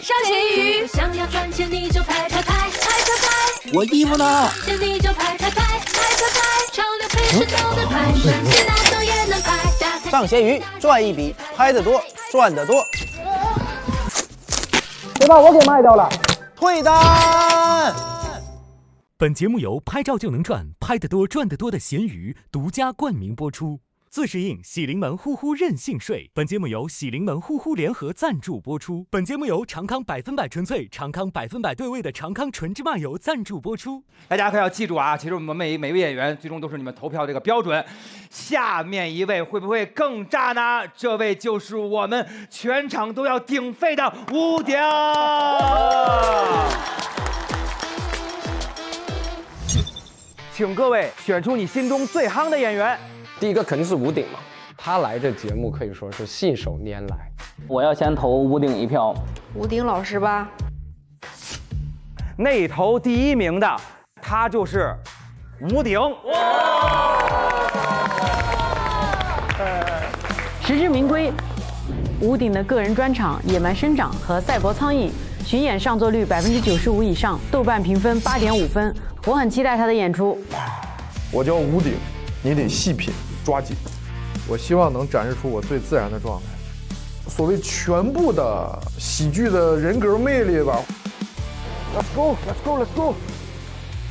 上咸鱼，想要赚钱你就拍拍拍拍拍拍。我衣服呢？钱你就拍拍拍拍拍拍，潮流配饰都能拍，顺其拿走也能拍。上咸鱼赚一笔，拍得多，赚得多。别把我给卖掉了，退单。本节目由拍照就能赚，拍得多赚得多的咸鱼独家冠名播出。自适应喜临门呼呼任性睡。本节目由喜临门呼呼联合赞助播出。本节目由长康100%纯粹、长康100%对味的长康纯芝麻油赞助播出。大家可要记住啊，其实我们每位演员最终都是你们投票这个标准。下面一位会不会更炸呢？这位就是我们全场都要顶沸的吴鼎。请各位选出你心中最夯的演员。第一个肯定是吴鼎嘛，他来这节目可以说是信手拈来。我要先投吴鼎一票。吴鼎老师吧。内投第1名的，他就是吴鼎。实至名归，吴鼎的个人专场《野蛮生长》和《赛博苍蝇》巡演上座率95%以上，豆瓣评分8.5分，我很期待他的演出。我叫吴鼎，你得细品抓紧。我希望能展示出我最自然的状态，所谓全部的喜剧的人格魅力吧。Let's go, let's go, let's go。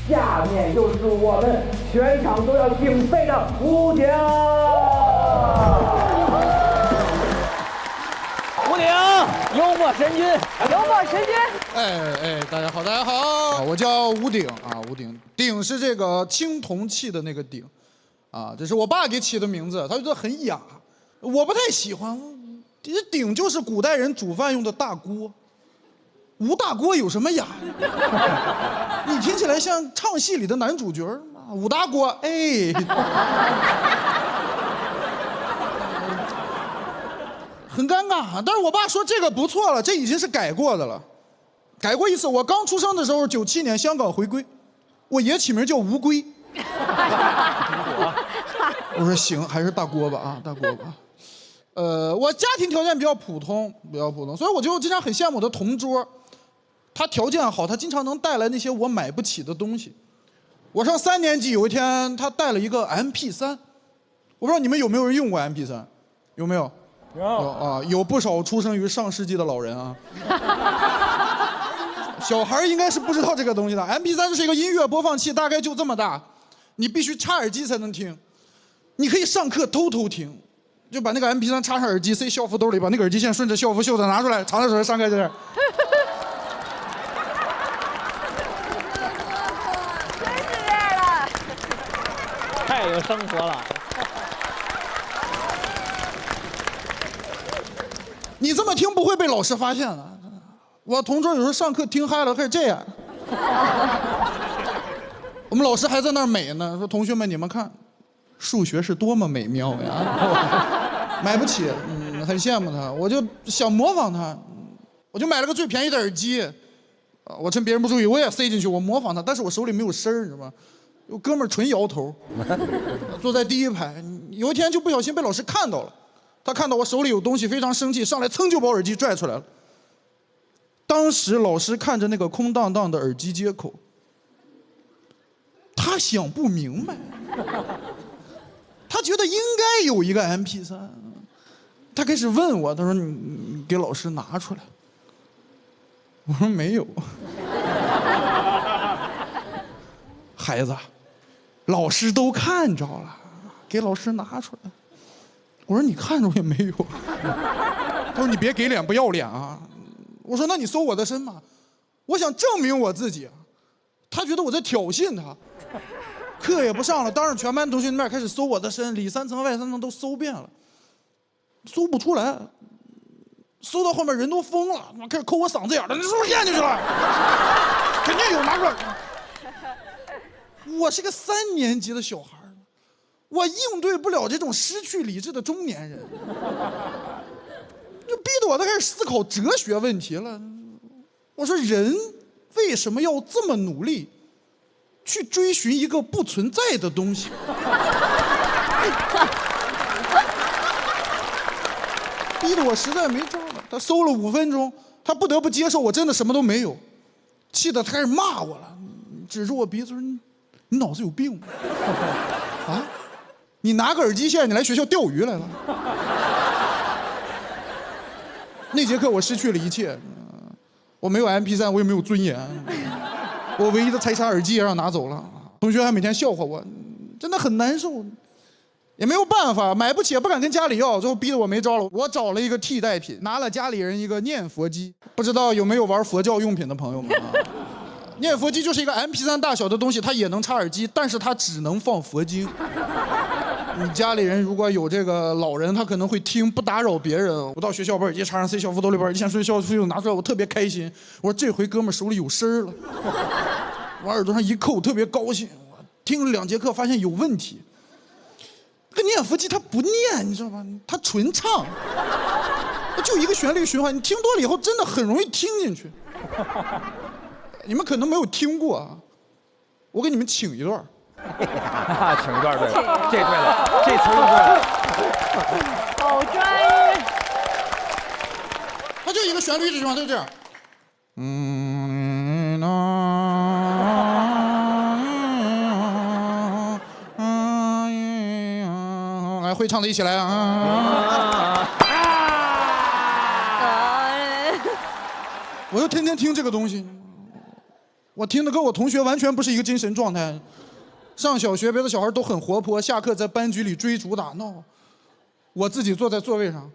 下面就是我们全场都要顶沸的吴鼎。吴鼎，幽默神君，幽默神君。大家好，大家好，我叫吴鼎啊，吴鼎，鼎是这个青铜器的那个鼎，啊，这是我爸给起的名字，他觉得很雅，我不太喜欢。鼎就是古代人煮饭用的大锅，吴大锅有什么雅？你听起来像唱戏里的男主角嘛，武大锅，哎。很尴尬，但是我爸说这个不错了，这已经是改过的了，改过一次。我刚出生的时候，97年香港回归，我爷起名叫吴龟。我说行，还是大锅吧啊，大锅吧。我家庭条件比较普通，所以我就经常很羡慕我的同桌，他条件好，他经常能带来那些我买不起的东西。我上3年级有一天，他带了一个 MP3，我不知道你们有没有人用过 MP3，有没有？有不少出生于上世纪的老人啊。小孩应该是不知道这个东西的。MP3 就是一个音乐播放器，大概就这么大，你必须插耳机才能听。你可以上课偷偷听，就把那个 MP3 插上耳机，塞校服兜里，把那个耳机线顺着校服袖子拿出来，藏在手上上课就是。真是这样了，太有生活了。你这么听不会被老师发现的。我同桌有时候上课听嗨了，开始这样。我们老师还在那儿美呢，说同学们你们看，数学是多么美妙呀！买不起，很羡慕他，我就想模仿他，我就买了个最便宜的耳机，我趁别人不注意我也塞进去，我模仿他，但是我手里没有声儿，你知道吗？有哥们儿纯摇头，坐在第一排。有一天就不小心被老师看到了，他看到我手里有东西，非常生气，上来噌就把耳机拽出来了。当时老师看着那个空荡荡的耳机接口，他想不明白，他觉得应该有一个 MP3，他开始问我，他说你给老师拿出来。我说没有。孩子，老师都看着了，给老师拿出来。我说你看着也没有。他说你别给脸不要脸啊。我说那你搜我的身嘛，我想证明我自己。他觉得我在挑衅他，课也不上了，当着全班同学面开始搜我的身，里3层外3层都搜遍了，搜不出来。搜到后面人都疯了，开始抠我嗓子眼了，你是不是咽进去了？肯定有，拿出来。我是个3年级的小孩，我应对不了这种失去理智的中年人，就逼得我都开始思考哲学问题了。我说人为什么要这么努力去追寻一个不存在的东西？逼得我实在没招了。他搜了5分钟，他不得不接受我真的什么都没有，气得他开始骂我了，指着我鼻子说：“你脑子有病吗？啊，你拿个耳机线，你来学校钓鱼来了？”那节课我失去了一切，我没有 MP3，我也没有尊严，我唯一的财产耳机也让拿走了，同学还每天笑话我，真的很难受。也没有办法，买不起也不敢跟家里要，最后逼得我没招了。我找了一个替代品，拿了家里人一个念佛机。不知道有没有玩佛教用品的朋友们啊？念佛机就是一个 MP3 大小的东西，它也能插耳机，但是它只能放佛经。你家里人如果有这个老人，他可能会听，不打扰别人。我到学校把耳机插上，塞小裤兜里边，耳机线顺校服拿出来，我特别开心。我说这回哥们手里有声了，往耳朵上一扣，特别高兴。我听了2节课，发现有问题。这个念佛机它不念，你知道吧？它纯唱，就一个旋律循环。你听多了以后，真的很容易听进去。你们可能没有听过啊，我给你们请一段。请一段，对，这对了，这词儿对了。好专业。它就一个旋律循环，就这样。来，会唱的一起来啊！我就天天听这个东西，我听的跟我同学完全不是一个精神状态。上小学，别的小孩都很活泼，下课在班级里追逐打闹，我自己坐在座位上。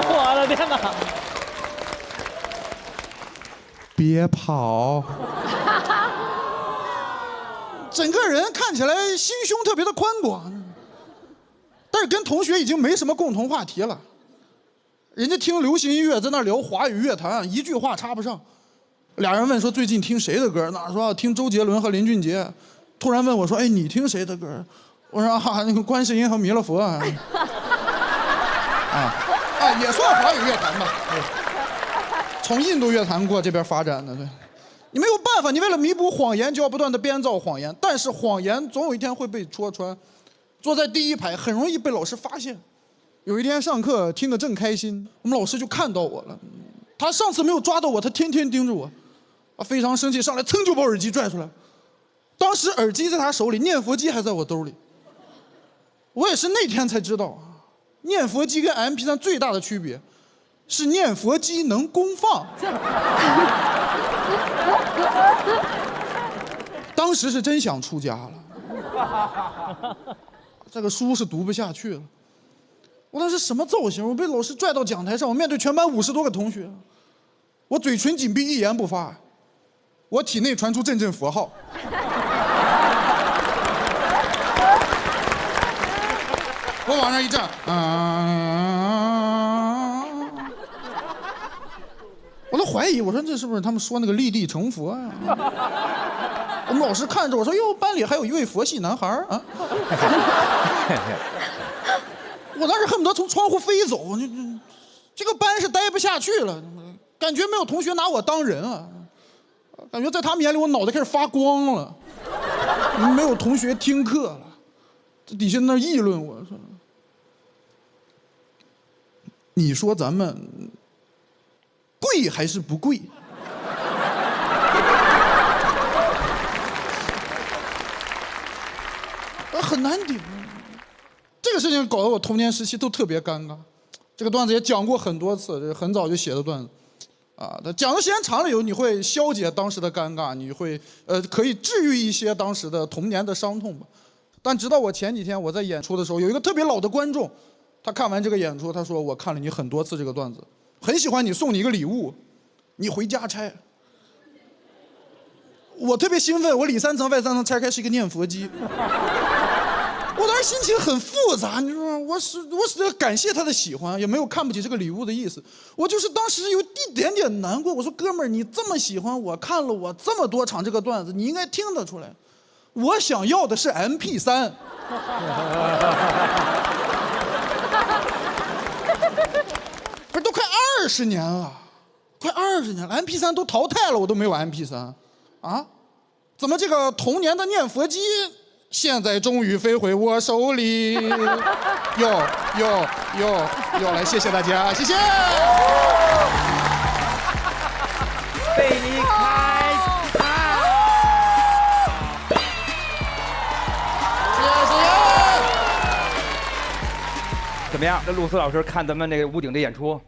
我的天哪！别跑！整个人看起来心胸特别的宽广，但是跟同学已经没什么共同话题了。人家听流行音乐，在那聊华语乐坛，一句话插不上。俩人问说最近听谁的歌？哪说听周杰伦和林俊杰。突然问我说：“哎，你听谁的歌？”我说：“啊，那个观世音和弥勒佛啊。”也算华语乐坛吧。从印度乐坛过这边发展的，对。你没有办法，你为了弥补谎言，就要不断的编造谎言。但是谎言总有一天会被戳穿。坐在第一排很容易被老师发现。有一天上课听得正开心，我们老师就看到我了。他上次没有抓到我，他天天盯着我，非常生气，上来噌就把耳机拽出来。当时耳机在他手里，念佛机还在我兜里。我也是那天才知道，念佛机跟 MP3 最大的区别是念佛机能公放。当时是真想出家了，这个书是读不下去了。我当时什么造型？我被老师拽到讲台上，我面对全班50多个同学，我嘴唇紧闭，一言不发，我体内传出阵阵佛号。我往上一站，我都怀疑，我说这是不是他们说那个立地成佛呀？我们老师看着我说：“哟，班里还有一位佛系男孩啊！”我当时恨不得从窗户飞走，这个班是待不下去了，感觉没有同学拿我当人啊，感觉在他们眼里我脑袋开始发光了，没有同学听课了，这底下那议论我说，你说咱们贵还是不贵？很难顶，这个事情搞得我童年时期都特别尴尬。这个段子也讲过很多次，这是很早就写的段子，啊，讲的时间长了以后，你会消解当时的尴尬，你会可以治愈一些当时的童年的伤痛吧。但直到我前几天我在演出的时候，有一个特别老的观众，他看完这个演出，他说我看了你很多次这个段子，很喜欢你，送你一个礼物，你回家拆。我特别兴奋，我里3层外3层拆开是一个念佛机。我当时心情很复杂，你说我是感谢他的喜欢，也没有看不起这个礼物的意思。我就是当时有一点点难过。我说哥们儿，你这么喜欢我，看了我这么多场这个段子，你应该听得出来，我想要的是 MP3。不是都快20年了，快20年了 ，MP3 都淘汰了，我都没有 MP3，啊？怎么这个童年的念佛机？现在终于飞回我手里，哟，来，谢谢大家，谢谢。被你开开，谢谢。怎么样？这露丝老师看咱们这个屋顶的演出，